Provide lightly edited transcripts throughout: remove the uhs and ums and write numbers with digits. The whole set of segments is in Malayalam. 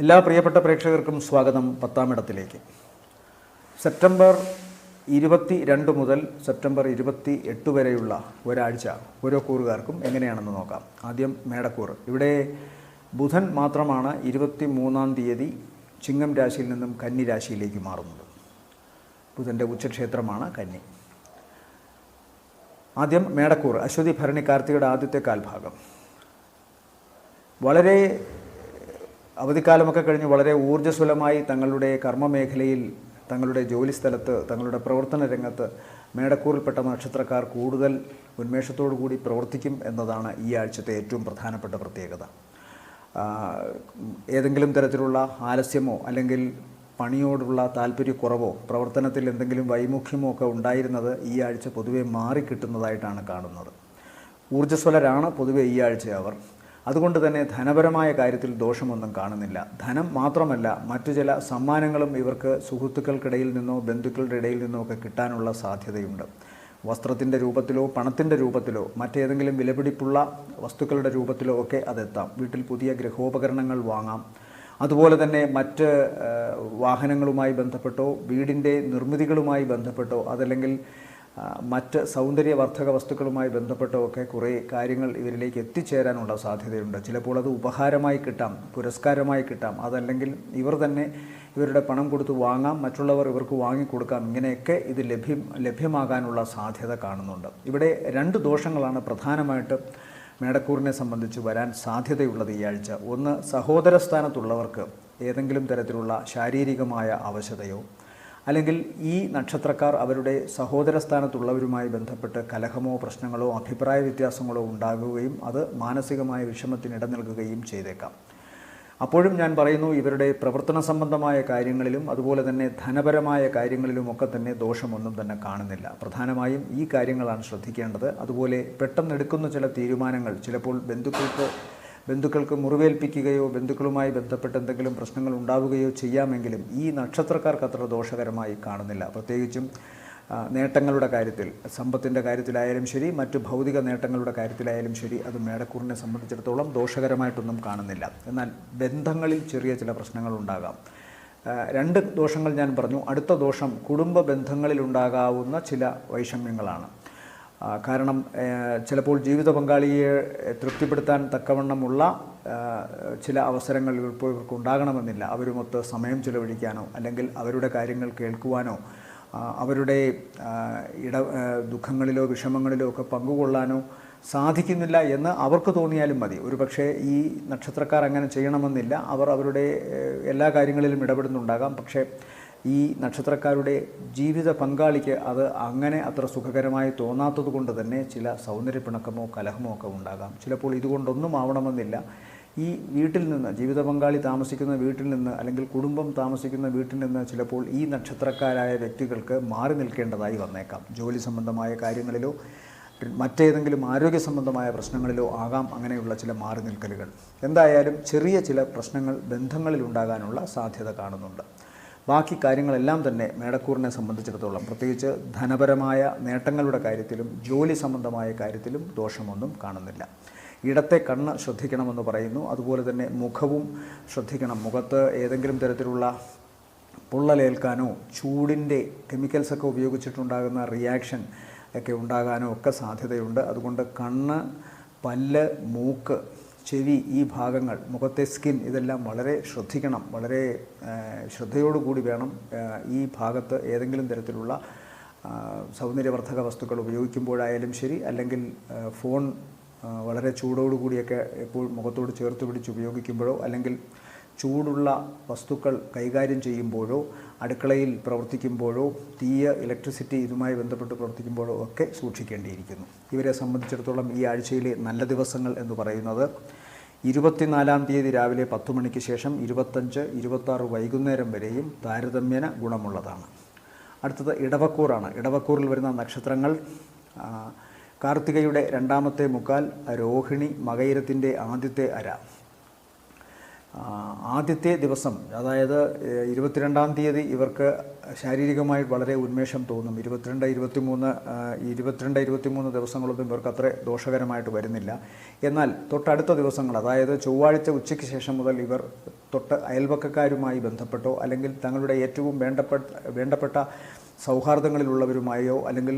എല്ലാ പ്രിയപ്പെട്ട പ്രേക്ഷകർക്കും സ്വാഗതം പത്താം ഇടത്തിലേക്ക്. സെപ്റ്റംബർ 22 മുതൽ സെപ്റ്റംബർ 28 വരെയുള്ള ഒരാഴ്ച ഓരോ കൂറുകാർക്കും എങ്ങനെയാണെന്ന് നോക്കാം. ആദ്യം മേടക്കൂറ്. ഇവിടെ ബുധൻ മാത്രമാണ് 23-ാം തീയതി ചിങ്ങം രാശിയിൽ നിന്നും കന്നി രാശിയിലേക്ക് മാറുന്നത്. ബുധൻ്റെ ഉച്ചക്ഷേത്രമാണ് കന്നി. ആദ്യം മേടക്കൂറ്. അശ്വതി ഭരണി കാർത്തികയുടെ ആദ്യത്തെ കാൽഭാഗം. വളരെ അവധിക്കാലമൊക്കെ കഴിഞ്ഞ് വളരെ ഊർജ്ജസ്വലമായി തങ്ങളുടെ കർമ്മമേഖലയിൽ, തങ്ങളുടെ ജോലിസ്ഥലത്ത്, തങ്ങളുടെ പ്രവർത്തന രംഗത്ത് മേടക്കൂറിൽപ്പെട്ട നക്ഷത്രക്കാർ കൂടുതൽ ഉന്മേഷത്തോടു കൂടി പ്രവർത്തിക്കും എന്നതാണ് ഈ ആഴ്ചത്തെ ഏറ്റവും പ്രധാനപ്പെട്ട പ്രത്യേകത. ഏതെങ്കിലും തരത്തിലുള്ള ആലസ്യമോ അല്ലെങ്കിൽ പണിയോടുള്ള താല്പര്യക്കുറവോ പ്രവർത്തനത്തിൽ എന്തെങ്കിലും വൈമുഖ്യമോ ഒക്കെ ഉണ്ടായിരുന്നത് ഈ ആഴ്ച പൊതുവെ മാറിക്കിട്ടുന്നതായിട്ടാണ് കാണുന്നത്. ഊർജ്ജസ്വലരാണ് പൊതുവെ ഈ ആഴ്ച അവർ. അതുകൊണ്ട് തന്നെ ധനപരമായ കാര്യത്തിൽ ദോഷമൊന്നും കാണുന്നില്ല. ധനം മാത്രമല്ല, മറ്റു ചില സമ്മാനങ്ങളും ഇവർക്ക് സുഹൃത്തുക്കൾക്കിടയിൽ നിന്നോ ബന്ധുക്കളുടെ ഇടയിൽ നിന്നോ ഒക്കെ കിട്ടാനുള്ള സാധ്യതയുണ്ട്. വസ്ത്രത്തിൻ്റെ രൂപത്തിലോ പണത്തിൻ്റെ രൂപത്തിലോ മറ്റേതെങ്കിലും വിലപിടിപ്പുള്ള വസ്തുക്കളുടെ രൂപത്തിലോ ഒക്കെ അതെത്താം. വീട്ടിൽ പുതിയ ഗൃഹോപകരണങ്ങൾ വാങ്ങാം. അതുപോലെ തന്നെ മറ്റ് വാഹനങ്ങളുമായി ബന്ധപ്പെട്ടോ വീടിൻ്റെ നിർമ്മിതികളുമായി ബന്ധപ്പെട്ടോ അതല്ലെങ്കിൽ മറ്റ് സൗന്ദര്യവർദ്ധക വസ്തുക്കളുമായി ബന്ധപ്പെട്ടോ ഒക്കെ കുറേ കാര്യങ്ങൾ ഇവരിലേക്ക് എത്തിച്ചേരാനുള്ള സാധ്യതയുണ്ട്. ചിലപ്പോൾ അത് ഉപഹാരമായി കിട്ടാം, പുരസ്കാരമായി കിട്ടാം, അതല്ലെങ്കിൽ ഇവർ തന്നെ ഇവരുടെ പണം കൊടുത്ത് വാങ്ങാം, മറ്റുള്ളവർ ഇവർക്ക് വാങ്ങിക്കൊടുക്കാം. ഇങ്ങനെയൊക്കെ ഇത് ലഭ്യമാകാനുള്ള സാധ്യത കാണുന്നുണ്ട്. ഇവിടെ രണ്ട് ദോഷങ്ങളാണ് പ്രധാനമായിട്ട് മേടക്കൂറിനെ സംബന്ധിച്ച് വരാൻ സാധ്യതയുള്ളത് ഈ ആഴ്ച. ഒന്ന്, സഹോദര സ്ഥാനത്തുള്ളവർക്ക് ഏതെങ്കിലും തരത്തിലുള്ള ശാരീരികമായ അവശതയോ അല്ലെങ്കിൽ ഈ നക്ഷത്രക്കാർ അവരുടെ സഹോദര സ്ഥാനത്തുള്ളവരുമായി ബന്ധപ്പെട്ട് കലഹമോ പ്രശ്നങ്ങളോ അഭിപ്രായ വ്യത്യാസങ്ങളോ ഉണ്ടാകുകയും അത് മാനസികമായ വിഷമത്തിന് ഇട നൽകുകയും ചെയ്തേക്കാം. അപ്പോഴും ഞാൻ പറയുന്നു, ഇവരുടെ പ്രവർത്തന സംബന്ധമായ കാര്യങ്ങളിലും അതുപോലെ തന്നെ ധനപരമായ കാര്യങ്ങളിലുമൊക്കെ തന്നെ ദോഷമൊന്നും തന്നെ കാണുന്നില്ല. പ്രധാനമായും ഈ കാര്യങ്ങളാണ് ശ്രദ്ധിക്കേണ്ടത്. അതുപോലെ പെട്ടെന്നെടുക്കുന്ന ചില തീരുമാനങ്ങൾ ചിലപ്പോൾ ബന്ധുക്കൾക്ക് മുറിവേൽപ്പിക്കുകയോ ബന്ധുക്കളുമായി ബന്ധപ്പെട്ട് എന്തെങ്കിലും പ്രശ്നങ്ങൾ ഉണ്ടാവുകയോ ചെയ്യാമെങ്കിലും ഈ നക്ഷത്രക്കാർക്ക് അത്ര ദോഷകരമായി കാണുന്നില്ല. പ്രത്യേകിച്ചും നേട്ടങ്ങളുടെ കാര്യത്തിൽ, സമ്പത്തിൻ്റെ കാര്യത്തിലായാലും ശരി, മറ്റു ഭൗതിക നേട്ടങ്ങളുടെ കാര്യത്തിലായാലും ശരി, അത് മേടക്കൂറിനെ സംബന്ധിച്ചിടത്തോളം ദോഷകരമായിട്ടൊന്നും കാണുന്നില്ല. എന്നാൽ ബന്ധങ്ങളിൽ ചെറിയ ചില പ്രശ്നങ്ങളുണ്ടാകാം. രണ്ട് ദോഷങ്ങൾ ഞാൻ പറഞ്ഞു. അടുത്ത ദോഷം കുടുംബ ബന്ധങ്ങളിലുണ്ടാകാവുന്ന ചില വൈഷമ്യങ്ങളാണ്. കാരണം ചിലപ്പോൾ ജീവിത പങ്കാളിയെ തൃപ്തിപ്പെടുത്താൻ തക്കവണ്ണമുള്ള ചില അവസരങ്ങൾ ഇപ്പോൾ ഇവർക്ക് ഉണ്ടാകണമെന്നില്ല. അവരുമൊത്ത് സമയം ചിലവഴിക്കാനോ അല്ലെങ്കിൽ അവരുടെ കാര്യങ്ങൾ കേൾക്കുവാനോ അവരുടെ ദുഃഖങ്ങളിലോ വിഷമങ്ങളിലോ ഒക്കെ പങ്കുകൊള്ളാനോ സാധിക്കുന്നില്ല എന്ന് അവർക്ക് തോന്നിയാലും മതി. ഒരു പക്ഷേ ഈ നക്ഷത്രക്കാർ അങ്ങനെ ചെയ്യണമെന്നില്ല. അവർ അവരുടെ എല്ലാ കാര്യങ്ങളിലും ഇടപെടുന്നുണ്ടാകാം. പക്ഷേ ഈ നക്ഷത്രക്കാരുടെ ജീവിത പങ്കാളിക്ക് അത് അങ്ങനെ അത്ര സുഖകരമായി തോന്നാത്തത് കൊണ്ട് തന്നെ ചില സൗന്ദര്യപ്പിണക്കമോ കലഹമോ ഒക്കെ ഉണ്ടാകാം. ചിലപ്പോൾ ഇതുകൊണ്ടൊന്നും ആവണമെന്നില്ല. ഈ വീട്ടിൽ നിന്ന്, ജീവിത പങ്കാളി താമസിക്കുന്ന വീട്ടിൽ നിന്ന് അല്ലെങ്കിൽ കുടുംബം താമസിക്കുന്ന വീട്ടിൽ നിന്ന് ചിലപ്പോൾ ഈ നക്ഷത്രക്കാരായ വ്യക്തികൾക്ക് മാറി നിൽക്കേണ്ടതായി വന്നേക്കാം. ജോലി സംബന്ധമായ കാര്യങ്ങളിലോ മറ്റേതെങ്കിലും ആരോഗ്യ സംബന്ധമായ പ്രശ്നങ്ങളിലോ ആകാം അങ്ങനെയുള്ള ചില മാറി നിൽക്കലുകൾ. എന്തായാലും ചെറിയ ചില പ്രശ്നങ്ങൾ ബന്ധങ്ങളിൽ ഉണ്ടാകാനുള്ള സാധ്യത കാണുന്നുണ്ട്. ബാക്കി കാര്യങ്ങളെല്ലാം തന്നെ മേടക്കൂറിനെ സംബന്ധിച്ചിടത്തോളം പ്രത്യേകിച്ച് ധനപരമായ നേട്ടങ്ങളുടെ കാര്യത്തിലും ജോലി സംബന്ധമായ കാര്യത്തിലും ദോഷമൊന്നും കാണുന്നില്ല. ഇടത്തെ കണ്ണ് ശ്രദ്ധിക്കണമെന്ന് പറയുന്നു. അതുപോലെ തന്നെ മുഖവും ശ്രദ്ധിക്കണം. മുഖത്ത് ഏതെങ്കിലും തരത്തിലുള്ള പൊള്ളലേൽക്കാനോ ചൂടിൻ്റെ കെമിക്കൽസൊക്കെ ഉപയോഗിച്ചിട്ടുണ്ടാകുന്ന റിയാക്ഷൻ ഒക്കെ ഉണ്ടാകാനോ ഒക്കെ സാധ്യതയുണ്ട്. അതുകൊണ്ട് കണ്ണ്, പല്ല്, മൂക്ക്, ചെവി, ഈ ഭാഗങ്ങൾ, മുഖത്തെ സ്കിൻ, ഇതെല്ലാം വളരെ ശ്രദ്ധിക്കണം. വളരെ ശ്രദ്ധയോടുകൂടി വേണം ഈ ഭാഗത്ത് ഏതെങ്കിലും തരത്തിലുള്ള സൗന്ദര്യവർദ്ധക വസ്തുക്കൾ ഉപയോഗിക്കുമ്പോഴായാലും ശരി, അല്ലെങ്കിൽ ഫോൺ വളരെ ചൂടോടുകൂടിയൊക്കെ എപ്പോൾ മുഖത്തോട് ചേർത്ത് പിടിച്ച് ഉപയോഗിക്കുമ്പോഴോ അല്ലെങ്കിൽ ചൂടുള്ള വസ്തുക്കൾ കൈകാര്യം ചെയ്യുമ്പോഴോ അടുക്കളയിൽ പ്രവർത്തിക്കുമ്പോഴോ ഇലക്ട്രിസിറ്റി ഇതുമായി ബന്ധപ്പെട്ട് പ്രവർത്തിക്കുമ്പോഴോ ഒക്കെ സൂക്ഷിക്കേണ്ടിയിരിക്കുന്നു. ഇവരെ സംബന്ധിച്ചിടത്തോളം ഈ ആഴ്ചയിലെ നല്ല ദിവസങ്ങൾ എന്ന് പറയുന്നത് 24-ാം തീയതി രാവിലെ 10 മണിക്ക് ശേഷം 25, 26 വൈകുന്നേരം വരെയും താരതമ്യേന ഗുണമുള്ളതാണ്. അടുത്തത് ഇടവക്കൂറാണ്. ഇടവക്കൂറിൽ വരുന്ന നക്ഷത്രങ്ങൾ കാർത്തികയുടെ 2ാമത്തെ മുക്കാൽ, രോഹിണി, മകയിരത്തിൻ്റെ ആദ്യത്തെ അര. ആദ്യത്തെ ദിവസം, അതായത് 22-ാം തീയതി ഇവർക്ക് ശാരീരികമായി വളരെ ഉന്മേഷം തോന്നും. 22-23 ദിവസങ്ങളൊന്നും ഇവർക്ക് അത്ര ദോഷകരമായിട്ട് വരുന്നില്ല. എന്നാൽ തൊട്ടടുത്ത ദിവസങ്ങൾ, അതായത് ചൊവ്വാഴ്ച ഉച്ചയ്ക്ക് ശേഷം മുതൽ ഇവർ തൊട്ട് അയൽപക്കക്കാരുമായി ബന്ധപ്പെട്ടോ അല്ലെങ്കിൽ തങ്ങളുടെ ഏറ്റവും വേണ്ടപ്പെട്ട സൗഹാർദ്ദങ്ങളിലുള്ളവരുമായോ അല്ലെങ്കിൽ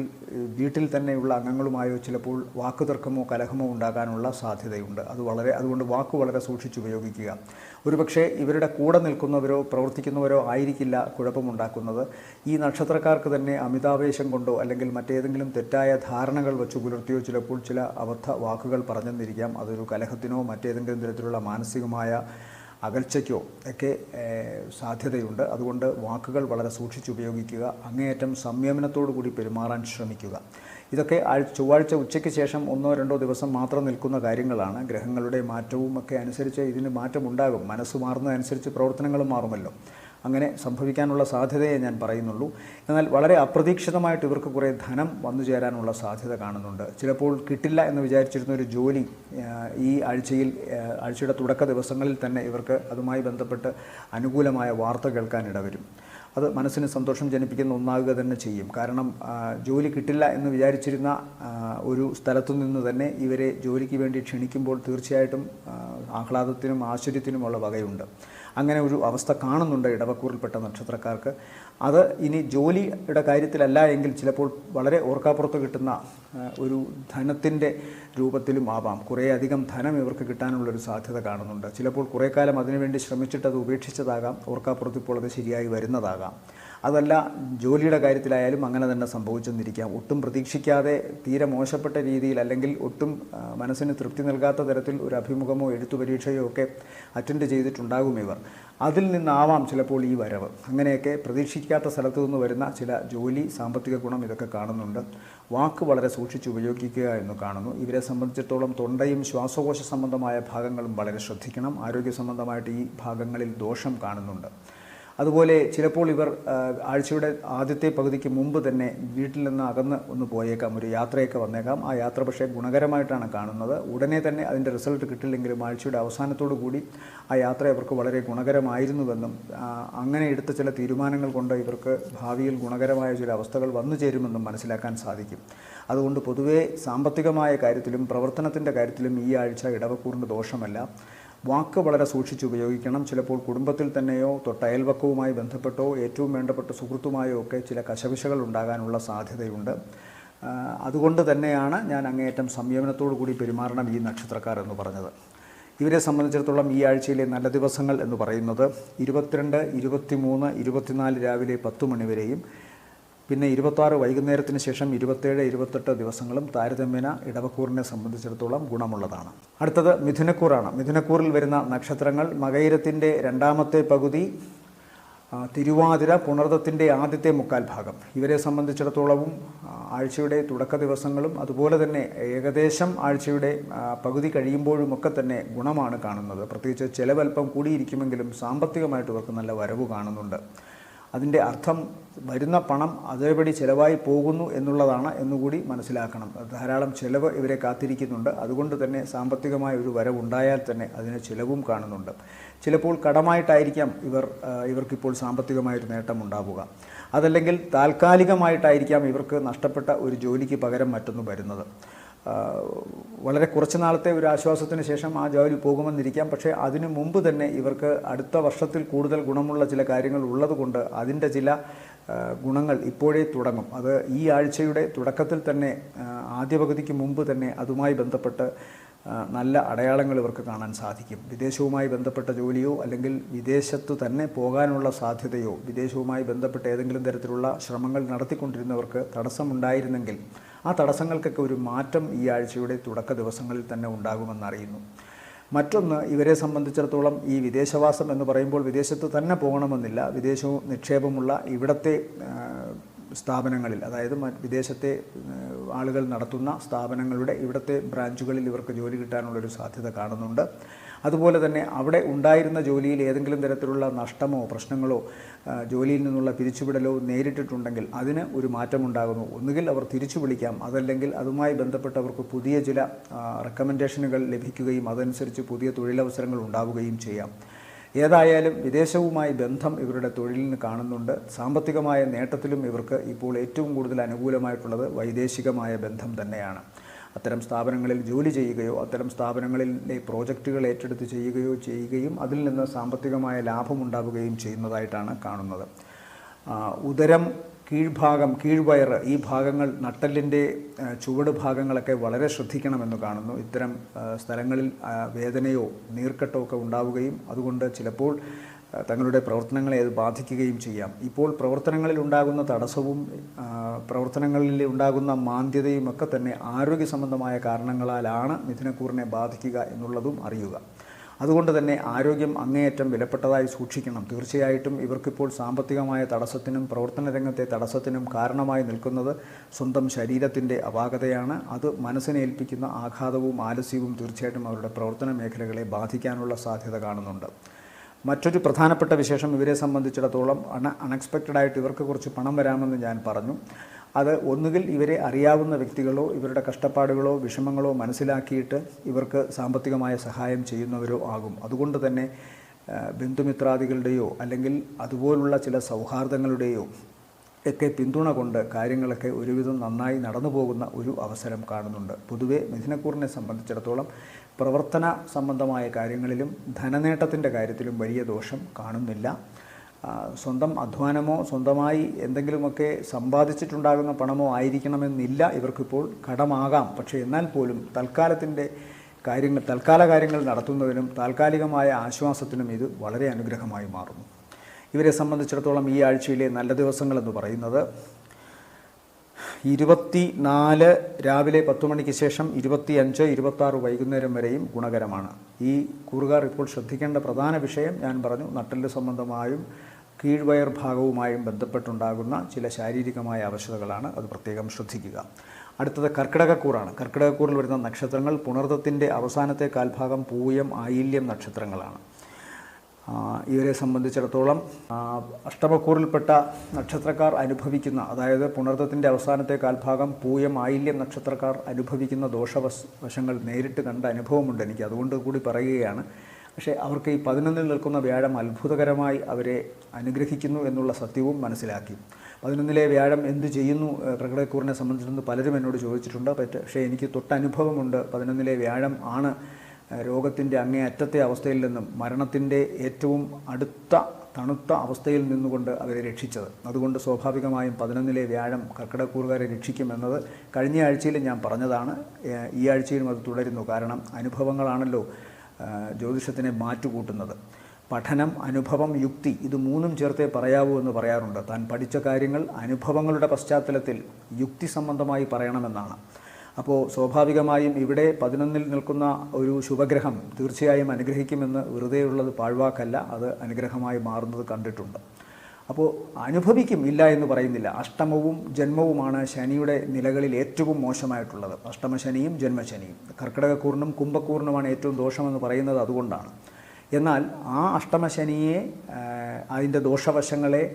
വീട്ടിൽ തന്നെയുള്ള അംഗങ്ങളുമായോ ചിലപ്പോൾ വാക്കുതർക്കമോ കലഹമോ ഉണ്ടാകാനുള്ള സാധ്യതയുണ്ട്. അതുകൊണ്ട് വാക്ക് വളരെ സൂക്ഷിച്ചുപയോഗിക്കുക. ഒരുപക്ഷെ ഇവരുടെ കൂടെ നിൽക്കുന്നവരോ പ്രവർത്തിക്കുന്നവരോ ആയിരിക്കില്ല കുഴപ്പമുണ്ടാക്കുന്നത്. ഈ നക്ഷത്രക്കാർക്ക് തന്നെ അമിതാവേശം കൊണ്ടോ അല്ലെങ്കിൽ മറ്റേതെങ്കിലും തെറ്റായ ധാരണകൾ വെച്ച് പുലർത്തിയോ ചിലപ്പോൾ ചില അബദ്ധ വാക്കുകൾ പറഞ്ഞെന്നിരിക്കാം. അതൊരു കലഹത്തിനോ മറ്റേതെങ്കിലും തരത്തിലുള്ള മാനസികമായ അകൽച്ചയ്ക്കോ ഒക്കെ സാധ്യതയുണ്ട്. അതുകൊണ്ട് വാക്കുകൾ വളരെ സൂക്ഷിച്ചുപയോഗിക്കുക. അങ്ങേയറ്റം സംയമനത്തോടു കൂടി പെരുമാറാൻ ശ്രമിക്കുക. ഇതൊക്കെ ചൊവ്വാഴ്ച ഉച്ചയ്ക്ക് ശേഷം 1-2 ദിവസം മാത്രം നിൽക്കുന്ന കാര്യങ്ങളാണ്. ഗ്രഹങ്ങളുടെ മാറ്റവും ഒക്കെ അനുസരിച്ച് ഇതിന് മാറ്റമുണ്ടാകും. മനസ്സ് മാറുന്നതനുസരിച്ച് പ്രവർത്തനങ്ങളും മാറുമല്ലോ. അങ്ങനെ സംഭവിക്കാനുള്ള സാധ്യതയെ ഞാൻ പറയുന്നുള്ളൂ. എന്നാൽ വളരെ അപ്രതീക്ഷിതമായിട്ട് ഇവർക്ക് കുറേ ധനം വന്നു ചേരാനുള്ള സാധ്യത കാണുന്നുണ്ട്. ചിലപ്പോൾ കിട്ടില്ല എന്ന് വിചാരിച്ചിരുന്ന ഒരു ജോലി ഈ ആഴ്ചയുടെ തുടക്ക ദിവസങ്ങളിൽ തന്നെ ഇവർക്ക് അതുമായി ബന്ധപ്പെട്ട് അനുകൂലമായ വാർത്ത കേൾക്കാനിടവരും. അത് മനസ്സിന് സന്തോഷം ജനിപ്പിക്കുന്ന ഒന്നാകുക തന്നെ ചെയ്യും. കാരണം ജോലി കിട്ടില്ല എന്ന് വിചാരിച്ചിരുന്ന ഒരു സ്ഥലത്തു നിന്ന് തന്നെ ഇവരെ ജോലിക്ക് വേണ്ടി ക്ഷണിക്കുമ്പോൾ തീർച്ചയായിട്ടും ആഹ്ലാദത്തിനും ആശ്ചര്യത്തിനുമുള്ള വകയുണ്ട്. അങ്ങനെ ഒരു അവസ്ഥ കാണുന്നുണ്ട് ഇടവക്കൂറിൽപ്പെട്ട നക്ഷത്രക്കാർക്ക്. അത് ഇനി ജോലിയുടെ കാര്യത്തിലല്ല എങ്കിൽ ചിലപ്പോൾ വളരെ ഓർക്കാപ്പുറത്ത് കിട്ടുന്ന ഒരു ധനത്തിൻ്റെ രൂപത്തിലും ആവാം. കുറേ അധികം ധനം ഇവർക്ക് കിട്ടാനുള്ളൊരു സാധ്യത കാണുന്നുണ്ട്. ചിലപ്പോൾ കുറേ കാലം അതിനുവേണ്ടി ശ്രമിച്ചിട്ട് അത് ഉപേക്ഷിച്ചതാകാം. ഓർക്കാപ്പുറത്ത് ഇപ്പോൾ അത് ശരിയായി വരുന്നതാകാം. അതല്ല, ജോലിയുടെ കാര്യത്തിലായാലും അങ്ങനെ തന്നെ സംഭവിച്ചെന്നിരിക്കാം. ഒട്ടും പ്രതീക്ഷിക്കാതെ തീരെ മോശപ്പെട്ട രീതിയിൽ അല്ലെങ്കിൽ ഒട്ടും മനസ്സിന് തൃപ്തി നൽകാത്ത തരത്തിൽ ഒരു അഭിമുഖമോ എഴുത്തു പരീക്ഷയോ ഒക്കെ അറ്റൻഡ് ചെയ്തിട്ടുണ്ടാകും ഇവർ. അതിൽ നിന്നാവാം ചിലപ്പോൾ ഈ വരവ്. അങ്ങനെയൊക്കെ പ്രതീക്ഷിക്കാത്ത സ്ഥലത്തു നിന്ന് വരുന്ന ചില ജോലി, സാമ്പത്തിക ഗുണം ഇതൊക്കെ കാണുന്നുണ്ട്. വാക്ക് വളരെ സൂക്ഷിച്ച് ഉപയോഗിക്കുക എന്ന് കാണുന്നു. ഇവരെ സംബന്ധിച്ചിടത്തോളം തൊണ്ടയും ശ്വാസകോശ സംബന്ധമായ ഭാഗങ്ങളും വളരെ ശ്രദ്ധിക്കണം. ആരോഗ്യ സംബന്ധമായിട്ട് ഈ ഭാഗങ്ങളിൽ ദോഷം കാണുന്നുണ്ട്. അതുപോലെ ചിലപ്പോൾ ഇവർ ആഴ്ചയുടെ ആദ്യത്തെ പകുതിക്ക് മുമ്പ് തന്നെ വീട്ടിൽ നിന്ന് അകന്ന് ഒന്ന് പോയേക്കാം. ഒരു യാത്രയൊക്കെ വന്നേക്കാം. ആ യാത്ര പക്ഷേ ഗുണകരമായിട്ടാണ് കാണുന്നത്. ഉടനെ തന്നെ അതിൻ്റെ റിസൾട്ട് കിട്ടില്ലെങ്കിലും ആഴ്ചയുടെ അവസാനത്തോടു കൂടി ആ യാത്ര ഇവർക്ക് വളരെ ഗുണകരമായിരുന്നുവെന്നും അങ്ങനെ എടുത്ത ചില തീരുമാനങ്ങൾ കൊണ്ട് ഇവർക്ക് ഭാവിയിൽ ഗുണകരമായ ചില അവസ്ഥകൾ വന്നു ചേരുമെന്നും മനസ്സിലാക്കാൻ സാധിക്കും. അതുകൊണ്ട് പൊതുവേ സാമ്പത്തികമായ കാര്യത്തിലും പ്രവർത്തനത്തിൻ്റെ കാര്യത്തിലും ഈ ആഴ്ച ഇടവക്കൂറിൻ്റെ ദോഷമല്ല. വാക്ക് വളരെ സൂക്ഷിച്ച് ഉപയോഗിക്കണം. ചിലപ്പോൾ കുടുംബത്തിൽ തന്നെയോ തൊട്ടയൽവക്കവുമായി ബന്ധപ്പെട്ടോ ഏറ്റവും വേണ്ടപ്പെട്ട സുഹൃത്തുമായോ ഒക്കെ ചില കശപിശകൾ ഉണ്ടാകാനുള്ള സാധ്യതയുണ്ട്. അതുകൊണ്ട് തന്നെയാണ് ഞാൻ അങ്ങേയറ്റം സംയമനത്തോടു കൂടി പെരുമാറണം ഈ നക്ഷത്രക്കാർ എന്ന് പറഞ്ഞത്. ഇവരെ സംബന്ധിച്ചിടത്തോളം ഈ ആഴ്ചയിലെ നല്ല ദിവസങ്ങൾ എന്ന് പറയുന്നത് 22, 23, 24 രാവിലെ 10 മണി വരെയും പിന്നെ 26 വൈകുന്നേരത്തിന് ശേഷം 27, 28 ദിവസങ്ങളും താരതമ്യേന ഇടവക്കൂറിനെ സംബന്ധിച്ചിടത്തോളം ഗുണമുള്ളതാണ്. അടുത്തത് മിഥുനക്കൂറാണ്. മിഥുനക്കൂറിൽ വരുന്ന നക്ഷത്രങ്ങൾ മകയിരത്തിൻ്റെ 2ാമത്തെ പകുതി, തിരുവാതിര, പുണർദത്തിൻ്റെ ആദ്യത്തെ മുക്കാൽ ഭാഗം. ഇവരെ സംബന്ധിച്ചിടത്തോളവും ആഴ്ചയുടെ തുടക്ക ദിവസങ്ങളും അതുപോലെ തന്നെ ഏകദേശം ആഴ്ചയുടെ പകുതി കഴിയുമ്പോഴുമൊക്കെ തന്നെ ഗുണമാണ് കാണുന്നത്. പ്രത്യേകിച്ച് ചിലവൽപ്പം കൂടിയിരിക്കുമെങ്കിലും സാമ്പത്തികമായിട്ട് ഇവർക്ക് നല്ല വരവ് കാണുന്നുണ്ട്. അതിൻ്റെ അർത്ഥം വരുന്ന പണം അതേപടി ചിലവായി പോകുന്നു എന്നുള്ളതാണ് എന്നുകൂടി മനസ്സിലാക്കണം. ധാരാളം ചിലവ് ഇവരെ കാത്തിരിക്കുന്നുണ്ട്. അതുകൊണ്ട് തന്നെ സാമ്പത്തികമായ ഒരു വരവുണ്ടായാൽ തന്നെ അതിന് ചിലവും കാണുന്നുണ്ട്. ചിലപ്പോൾ കടമായിട്ടായിരിക്കാം ഇവർക്കിപ്പോൾ സാമ്പത്തികമായൊരു നേട്ടം ഉണ്ടാവുക. അതല്ലെങ്കിൽ താൽക്കാലികമായിട്ടായിരിക്കാം ഇവർക്ക് നഷ്ടപ്പെട്ട ഒരു ജോലിക്ക് പകരം മറ്റൊന്ന് വരുന്നത്. വളരെ കുറച്ച് നാളത്തെ ഒരു ആശ്വാസത്തിന് ശേഷം ആ ജോലി പോകുമെന്നിരിക്കാം. പക്ഷേ അതിനു മുമ്പ് തന്നെ ഇവർക്ക് അടുത്ത വർഷത്തിൽ കൂടുതൽ ഗുണമുള്ള ചില കാര്യങ്ങൾ ഉള്ളതുകൊണ്ട് അതിൻ്റെ ചില ഗുണങ്ങൾ ഇപ്പോഴേ തുടങ്ങും. അത് ഈ ആഴ്ചയുടെ തുടക്കത്തിൽ തന്നെ ആദ്യ പകുതിക്ക് മുമ്പ് തന്നെ അതുമായി ബന്ധപ്പെട്ട് നല്ല അടയാളങ്ങൾ ഇവർക്ക് കാണാൻ സാധിക്കും. വിദേശവുമായി ബന്ധപ്പെട്ട ജോലിയോ അല്ലെങ്കിൽ വിദേശത്ത് തന്നെ പോകാനുള്ള സാധ്യതയോ വിദേശവുമായി ബന്ധപ്പെട്ട ഏതെങ്കിലും തരത്തിലുള്ള ശ്രമങ്ങൾ നടത്തിക്കൊണ്ടിരുന്നവർക്ക് തടസ്സമുണ്ടായിരുന്നെങ്കിൽ ആ തടസ്സങ്ങൾക്കൊക്കെ ഒരു മാറ്റം ഈ ആഴ്ചയുടെ തുടക്ക ദിവസങ്ങളിൽ തന്നെ ഉണ്ടാകുമെന്നറിയുന്നു. മറ്റൊന്ന്, ഇവരെ സംബന്ധിച്ചിടത്തോളം ഈ വിദേശവാസം എന്ന് പറയുമ്പോൾ വിദേശത്ത് തന്നെ പോകണമെന്നില്ല. വിദേശവും നിക്ഷേപമുള്ള ഇവിടത്തെ സ്ഥാപനങ്ങളിൽ, അതായത് വിദേശത്തെ ആളുകൾ നടത്തുന്ന സ്ഥാപനങ്ങളുടെ ഇവിടുത്തെ ബ്രാഞ്ചുകളിൽ ഇവർക്ക് ജോലി കിട്ടാനുള്ളൊരു സാധ്യത കാണുന്നുണ്ട്. അതുപോലെ തന്നെ അവിടെ ഉണ്ടായിരുന്ന ജോലിയിൽ ഏതെങ്കിലും തരത്തിലുള്ള നഷ്ടമോ പ്രശ്നങ്ങളോ ജോലിയിൽ നിന്നുള്ള പിരിച്ചുവിടലോ നേരിട്ടിട്ടുണ്ടെങ്കിൽ അതിന് ഒരു മാറ്റമുണ്ടാകുന്നു. ഒന്നുകിൽ അവർ തിരിച്ചു വിളിക്കാം, അതല്ലെങ്കിൽ അതുമായി ബന്ധപ്പെട്ടവർക്ക് പുതിയ ചില റെക്കമെൻഡേഷനുകൾ ലഭിക്കുകയും അതനുസരിച്ച് പുതിയ തൊഴിലവസരങ്ങൾ ഉണ്ടാവുകയും ചെയ്യാം. ഏതായാലും വിദേശവുമായി ബന്ധം ഇവരുടെ തൊഴിലിന് കാണുന്നുണ്ട്. സാമ്പത്തികമായ നേട്ടത്തിലും ഇവർക്ക് ഇപ്പോൾ ഏറ്റവും കൂടുതൽ അനുകൂലമായിട്ടുള്ളത് വൈദേശികമായ ബന്ധം തന്നെയാണ്. അത്തരം സ്ഥാപനങ്ങളിൽ ജോലി ചെയ്യുകയോ അത്തരം സ്ഥാപനങ്ങളിലെ പ്രോജക്റ്റുകൾ ഏറ്റെടുത്ത് ചെയ്യുകയും അതിൽ നിന്ന് സാമ്പത്തികമായ ലാഭമുണ്ടാവുകയും ചെയ്യുന്നതായിട്ടാണ് കാണുന്നത്. ഉദരം, കീഴ്ഭാഗം, കീഴ്വയറ്, ഈ ഭാഗങ്ങൾ, നട്ടെല്ലിൻ്റെ ചുവട് ഭാഗങ്ങളൊക്കെ വളരെ ശ്രദ്ധിക്കണമെന്ന് കാണുന്നു. ഇത്തരം സ്ഥലങ്ങളിൽ വേദനയോ നീർക്കെട്ടോ ഒക്കെ ഉണ്ടാവുകയും അതുകൊണ്ട് ചിലപ്പോൾ തങ്ങളുടെ പ്രവർത്തനങ്ങളെ അത് ബാധിക്കുകയും ചെയ്യാം. ഇപ്പോൾ പ്രവർത്തനങ്ങളിൽ ഉണ്ടാകുന്ന തടസ്സവും പ്രവർത്തനങ്ങളിൽ ഉണ്ടാകുന്ന മാന്ദ്യതയും ഒക്കെ തന്നെ ആരോഗ്യ സംബന്ധമായ കാരണങ്ങളാലാണ് മിഥുനക്കൂറിനെ ബാധിക്കുക എന്നുള്ളതും അറിയുക. അതുകൊണ്ട് തന്നെ ആരോഗ്യം അങ്ങേയറ്റം വിലപ്പെട്ടതായി സൂക്ഷിക്കണം. തീർച്ചയായിട്ടും ഇവർക്കിപ്പോൾ സാമ്പത്തികമായ തടസ്സത്തിനും പ്രവർത്തന രംഗത്തെ തടസ്സത്തിനും കാരണമായി നിൽക്കുന്നത് സ്വന്തം ശരീരത്തിൻ്റെ അപാകതയാണ്. അത് മനസ്സിനെ ഏൽപ്പിക്കുന്ന ആഘാതവും ആലസ്യവും തീർച്ചയായിട്ടും അവരുടെ പ്രവർത്തന മേഖലകളെ ബാധിക്കാനുള്ള സാധ്യത കാണുന്നുണ്ട്. മറ്റൊരു പ്രധാനപ്പെട്ട വിശേഷം, ഇവരെ സംബന്ധിച്ചിടത്തോളം അൺഎക്സ്പെക്റ്റഡായിട്ട് ഇവർക്ക് കുറച്ച് പണം വരാമെന്ന് ഞാൻ പറഞ്ഞു. അത് ഒന്നുകിൽ ഇവരെ അറിയാവുന്ന വ്യക്തികളോ ഇവരുടെ കഷ്ടപ്പാടുകളോ വിഷമങ്ങളോ മനസ്സിലാക്കിയിട്ട് ഇവർക്ക് സാമ്പത്തികമായ സഹായം ചെയ്യുന്നവരോ ആകും. അതുകൊണ്ട് തന്നെ ബന്ധുമിത്രാദികളുടെയോ അല്ലെങ്കിൽ അതുപോലുള്ള ചില സൗഹാർദ്ദങ്ങളുടെയോ ഒക്കെ പിന്തുണ കൊണ്ട് കാര്യങ്ങളൊക്കെ ഒരുവിധം നന്നായി നടന്നു പോകുന്ന ഒരു അവസരം കാണുന്നുണ്ട്. പൊതുവെ മിഥുനക്കൂറിനെ സംബന്ധിച്ചിടത്തോളം പ്രവർത്തന സംബന്ധമായ കാര്യങ്ങളിലും ധനനേട്ടത്തിൻ്റെ കാര്യത്തിലും വലിയ ദോഷം കാണുന്നില്ല. സ്വന്തം അധ്വാനമോ സ്വന്തമായി എന്തെങ്കിലുമൊക്കെ സമ്പാദിച്ചിട്ടുണ്ടാകുന്ന പണമോ ആയിരിക്കണമെന്നില്ല ഇവർക്കിപ്പോൾ. കടമാകാം, പക്ഷേ എന്നാൽ പോലും തൽക്കാല കാര്യങ്ങൾ നടത്തുന്നതിനും താൽക്കാലികമായ ആശ്വാസത്തിനും ഇത് വളരെ അനുഗ്രഹമായി മാറുന്നു. ഇവരെ സംബന്ധിച്ചിടത്തോളം ഈ ആഴ്ചയിലെ നല്ല ദിവസങ്ങളെന്ന് പറയുന്നത് 24 രാവിലെ 10 മണിക്ക് ശേഷം 25, 26 വൈകുന്നേരം വരെയും ഗുണകരമാണ്. ഈ കൂറുകാർ ഇപ്പോൾ ശ്രദ്ധിക്കേണ്ട പ്രധാന വിഷയം ഞാൻ പറഞ്ഞു, നട്ടെല്ല് സംബന്ധമായും കീഴ്വയർ ഭാഗവുമായും ബന്ധപ്പെട്ടുണ്ടാകുന്ന ചില ശാരീരികമായ അവശതകളാണ്. അത് പ്രത്യേകം ശ്രദ്ധിക്കുക. അടുത്തത് കർക്കിടകക്കൂറാണ്. കർക്കിടകക്കൂറിൽ വരുന്ന നക്ഷത്രങ്ങൾ പുണർദത്തിൻ്റെ അവസാനത്തെ കാൽഭാഗം, പൂയം, ആയില്യം നക്ഷത്രങ്ങളാണ്. ഇവരെ സംബന്ധിച്ചിടത്തോളം അഷ്ടമക്കൂറിൽപ്പെട്ട നക്ഷത്രക്കാർ അനുഭവിക്കുന്ന, അതായത് പുണർദത്തിൻ്റെ അവസാനത്തെ കാൽഭാഗം, പൂയം, ആയില്യം നക്ഷത്രക്കാർ അനുഭവിക്കുന്ന ദോഷവശങ്ങൾ നേരിട്ട് കണ്ട അനുഭവമുണ്ട് എനിക്ക്, അതുകൊണ്ട് കൂടി പറയുകയാണ്. പക്ഷേ അവർക്ക് ഈ 11-ൽ നിൽക്കുന്ന വ്യാഴം അത്ഭുതകരമായി അവരെ അനുഗ്രഹിക്കുന്നു എന്നുള്ള സത്യവും മനസ്സിലാക്കി. 11-ലെ വ്യാഴം എന്തു ചെയ്യുന്നു കർക്കിടകക്കൂറിനെ സംബന്ധിച്ചിടത്തോളം പലരും എന്നോട് ചോദിച്ചിട്ടുണ്ട്. പക്ഷേ എനിക്ക് തൊട്ടനുഭവമുണ്ട്. 11-ലെ വ്യാഴം ആണ് രോഗത്തിൻ്റെ അങ്ങേ അറ്റത്തെ അവസ്ഥയിൽ നിന്നും മരണത്തിൻ്റെ ഏറ്റവും അടുത്ത തണുത്ത അവസ്ഥയിൽ നിന്നുകൊണ്ട് അവരെ രക്ഷിച്ചത്. അതുകൊണ്ട് സ്വാഭാവികമായും 11-ലെ വ്യാഴം കർക്കിടകക്കൂറുകാരെ രക്ഷിക്കുമെന്നത് കഴിഞ്ഞ ആഴ്ചയിൽ ഞാൻ പറഞ്ഞതാണ്. ഈ ആഴ്ചയിലും അത് തുടരുന്നു. കാരണം അനുഭവങ്ങളാണല്ലോ ജ്യോതിഷത്തിനെ മാറ്റുകൂട്ടുന്നത്. പഠനം, അനുഭവം, യുക്തി, ഇത് മൂന്നും ചേർത്തേ പറയാവൂ എന്ന് പറയാറുണ്ട്. താൻ പഠിച്ച കാര്യങ്ങൾ അനുഭവങ്ങളുടെ പശ്ചാത്തലത്തിൽ യുക്തി സംബന്ധമായി പറയണമെന്നാണ്. അപ്പോൾ സ്വാഭാവികമായും ഇവിടെ 11-ൽ നിൽക്കുന്ന ഒരു ശുഭഗ്രഹം തീർച്ചയായും അനുഗ്രഹിക്കുമെന്ന് വെറുതെയുള്ളത് പാഴ്വാക്കല്ല, അത് അനുഗ്രഹമായി മാറുന്നത് കണ്ടിട്ടുണ്ട്. അപ്പോൾ അനുഭവിക്കും, ഇല്ല എന്ന് പറയുന്നില്ല. അഷ്ടമവും ജന്മവുമാണ് ശനിയുടെ നിലകളിൽ ഏറ്റവും മോശമായിട്ടുള്ളത്. അഷ്ടമശനിയും ജന്മശനിയും. കർക്കിടകക്കൂറിനും കുംഭക്കൂറിനുമാണ് ഏറ്റവും ദോഷമെന്ന് പറയുന്നത് അതുകൊണ്ടാണ്. എന്നാൽ ആ അഷ്ടമശനിയെ, അതിൻ്റെ ദോഷവശങ്ങളെ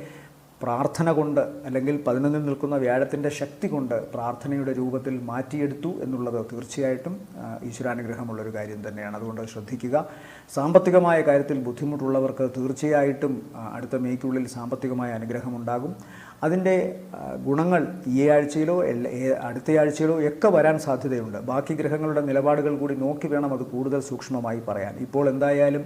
പ്രാർത്ഥന കൊണ്ട് അല്ലെങ്കിൽ 11-ൽ നിൽക്കുന്ന വ്യാഴത്തിൻ്റെ ശക്തി കൊണ്ട് പ്രാർത്ഥനയുടെ രൂപത്തിൽ മാറ്റിയെടുത്തു എന്നുള്ളത് തീർച്ചയായിട്ടും ഈശ്വരാനുഗ്രഹമുള്ളൊരു കാര്യം തന്നെയാണ്. അതുകൊണ്ട് ശ്രദ്ധിക്കുക. സാമ്പത്തികമായ കാര്യത്തിൽ ബുദ്ധിമുട്ടുള്ളവർക്ക് തീർച്ചയായിട്ടും അടുത്ത മേയ്ക്കുള്ളിൽ സാമ്പത്തികമായ അനുഗ്രഹമുണ്ടാകും. അതിൻ്റെ ഗുണങ്ങൾ ഈ ആഴ്ചയിലോ അടുത്ത ആഴ്ചയിലോ ഒക്കെ വരാൻ സാധ്യതയുണ്ട്. ബാക്കി ഗ്രഹങ്ങളുടെ നിലപാടുകൾ കൂടി നോക്കി വേണം അത് കൂടുതൽ സൂക്ഷ്മമായി പറയാൻ. ഇപ്പോൾ എന്തായാലും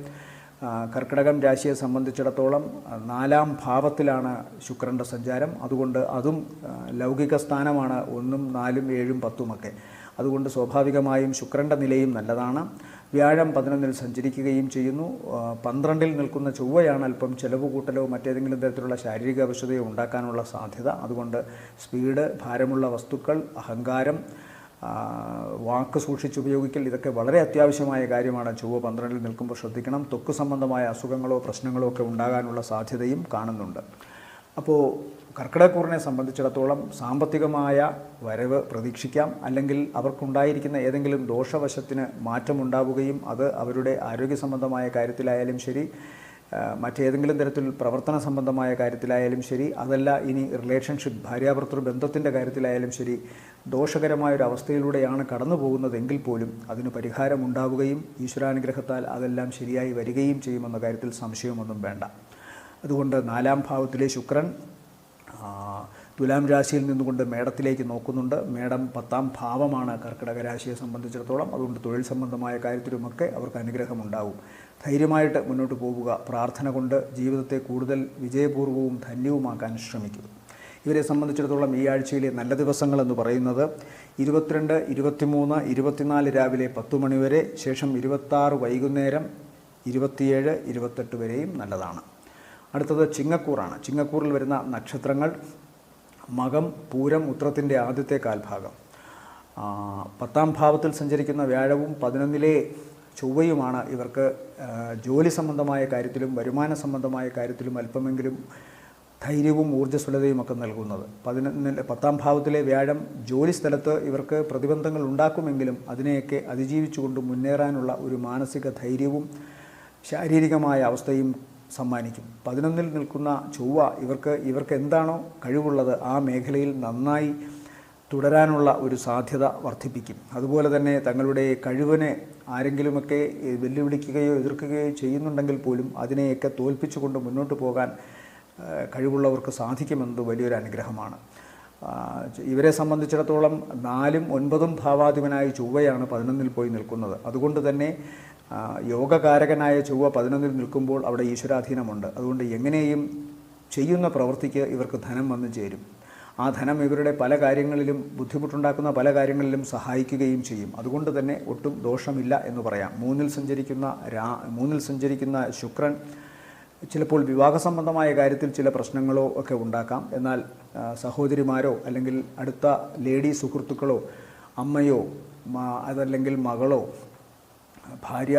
കർക്കിടകം രാശിയെ സംബന്ധിച്ചിടത്തോളം 4-ാം ഭാവത്തിലാണ് ശുക്രൻ്റെ സഞ്ചാരം. അതുകൊണ്ട് അതും ലൗകിക സ്ഥാനമാണ്, 1, 4, 7, 10 ഒക്കെ. അതുകൊണ്ട് സ്വാഭാവികമായും ശുക്രൻ്റെ നിലയും നല്ലതാണ്. വ്യാഴം 11-ൽ സഞ്ചരിക്കുകയും ചെയ്യുന്നു. 12-ൽ നിൽക്കുന്ന ചൊവ്വയാണ് അല്പം ചെലവ് കൂട്ടലോ മറ്റേതെങ്കിലും തരത്തിലുള്ള ശാരീരിക അവശതയോ ഉണ്ടാക്കാനുള്ള സാധ്യത. അതുകൊണ്ട് സ്പീഡ്, ഭാരമുള്ള വസ്തുക്കൾ, അഹങ്കാരം, വാക്ക് സൂക്ഷിച്ചുപയോഗിക്കൽ, ഇതൊക്കെ വളരെ അത്യാവശ്യമായ കാര്യമാണ്. ചൊവ്വ 12-ൽ നിൽക്കുമ്പോൾ ശ്രദ്ധിക്കണം. ത്വക്ക് സംബന്ധമായ അസുഖങ്ങളോ പ്രശ്നങ്ങളോ ഒക്കെ ഉണ്ടാകാനുള്ള സാധ്യതയും കാണുന്നുണ്ട്. അപ്പോൾ കർക്കിടകക്കൂറിനെ സംബന്ധിച്ചിടത്തോളം സാമ്പത്തികമായ വരവ് പ്രതീക്ഷിക്കാം. അല്ലെങ്കിൽ അവർക്കുണ്ടായിരിക്കുന്ന ഏതെങ്കിലും ദോഷവശത്തിന് മാറ്റമുണ്ടാവുകയും അത് അവരുടെ ആരോഗ്യ സംബന്ധമായ കാര്യത്തിലായാലും ശരി, മറ്റേതെങ്കിലും തരത്തിൽ പ്രവർത്തന സംബന്ധമായ കാര്യത്തിലായാലും ശരി, അതല്ല ഇനി റിലേഷൻഷിപ്പ് ഭാര്യാഭർത്തൃ ബന്ധത്തിൻ്റെ കാര്യത്തിലായാലും ശരി, ദോഷകരമായൊരവസ്ഥയിലൂടെയാണ് കടന്നു പോകുന്നതെങ്കിൽ പോലും അതിന് പരിഹാരമുണ്ടാവുകയും ഈശ്വരാനുഗ്രഹത്താൽ അതെല്ലാം ശരിയായി വരികയും ചെയ്യുമെന്ന കാര്യത്തിൽ സംശയമൊന്നും വേണ്ട. അതുകൊണ്ട് 4-ാം ഭാവത്തിലെ ശുക്രൻ തുലാം രാശിയിൽ നിന്നുകൊണ്ട് മേടത്തിലേക്ക് നോക്കുന്നുണ്ട്. മേടം 10-ാം ഭാവമാണ് കർക്കിടക രാശിയെ സംബന്ധിച്ചിടത്തോളം. അതുകൊണ്ട് തൊഴിൽ സംബന്ധമായ കാര്യത്തിലുമൊക്കെ അവർക്ക് അനുഗ്രഹമുണ്ടാവും. ധൈര്യമായിട്ട് മുന്നോട്ട് പോവുക. പ്രാർത്ഥന കൊണ്ട് ജീവിതത്തെ കൂടുതൽ വിജയപൂർവ്വവും ധന്യവുമാക്കാൻ ശ്രമിക്കുക. ഇവരെ സംബന്ധിച്ചിടത്തോളം ഈ ആഴ്ചയിലെ നല്ല ദിവസങ്ങളെന്ന് പറയുന്നത് 22, 23, 24 രാവിലെ 10 മണി വരെ, ശേഷം 26 വൈകുന്നേരം, 27, 28 വരെയും നല്ലതാണ്. അടുത്തത് ചിങ്ങക്കൂറാണ്. ചിങ്ങക്കൂറിൽ വരുന്ന നക്ഷത്രങ്ങൾ മകം, പൂരം, ഉത്രത്തിൻ്റെ ആദ്യത്തെ കാൽഭാഗം. 10-ാം ഭാവത്തിൽ സഞ്ചരിക്കുന്ന വ്യാഴവും 11-ലെ ചൊവ്വയുമാണ് ഇവർക്ക് ജോലി സംബന്ധമായ കാര്യത്തിലും വരുമാന സംബന്ധമായ കാര്യത്തിലും അല്പമെങ്കിലും ധൈര്യവും ഊർജ്ജസ്വലതയും ഒക്കെ നൽകുന്നത്. 10-ാം ഭാവത്തിലെ വ്യാഴം ജോലി സ്ഥലത്ത് ഇവർക്ക് പ്രതിബന്ധങ്ങൾ ഉണ്ടാക്കുമെങ്കിലും അതിനെയൊക്കെ അതിജീവിച്ചുകൊണ്ട് മുന്നേറാനുള്ള ഒരു മാനസിക ധൈര്യവും ശാരീരികമായ അവസ്ഥയും സമ്മാനിക്കും. 11-ൽ നിൽക്കുന്ന ചൊവ്വ ഇവർക്ക് എന്താണോ കഴിവുള്ളത് ആ മേഖലയിൽ നന്നായി തുടരാനുള്ള ഒരു സാധ്യത വർദ്ധിപ്പിക്കും. അതുപോലെ തന്നെ തങ്ങളുടെ കഴിവിനെ ആരെങ്കിലുമൊക്കെ വെല്ലുവിളിക്കുകയോ എതിർക്കുകയോ ചെയ്യുന്നുണ്ടെങ്കിൽ പോലും അതിനെയൊക്കെ തോൽപ്പിച്ചുകൊണ്ട് മുന്നോട്ട് പോകാൻ കഴിവുള്ളവർക്ക് സാധിക്കുമെന്നത് വലിയൊരു അനുഗ്രഹമാണ്. ഇവരെ സംബന്ധിച്ചിടത്തോളം 4-ഉം 9-ഉം ഭാവാധിപനായ ചൊവ്വയാണ് 11-ൽ പോയി നിൽക്കുന്നത്. അതുകൊണ്ട് തന്നെ യോഗകാരകനായ ചൊവ്വ 11-ൽ നിൽക്കുമ്പോൾ അവിടെ ഈശ്വരാധീനമുണ്ട്. അതുകൊണ്ട് എങ്ങനെയും ചെയ്യുന്ന പ്രവൃത്തിക്ക് ഇവർക്ക് ധനം വന്നു ചേരും. ആ ധനം ഇവരുടെ പല കാര്യങ്ങളിലും ബുദ്ധിമുട്ടുണ്ടാക്കുന്ന പല കാര്യങ്ങളിലും സഹായിക്കുകയും ചെയ്യും. അതുകൊണ്ട് തന്നെ ഒട്ടും ദോഷമില്ല എന്ന് പറയാം. 3-ൽ സഞ്ചരിക്കുന്ന ശുക്രൻ ചിലപ്പോൾ വിവാഹ സംബന്ധമായ കാര്യത്തിൽ ചില പ്രശ്നങ്ങളോ ഒക്കെ ഉണ്ടാക്കാം. എന്നാൽ സഹോദരിമാരോ അല്ലെങ്കിൽ അടുത്ത ലേഡി സുഹൃത്തുക്കളോ അമ്മയോ അതല്ലെങ്കിൽ മകളോ ഭാര്യ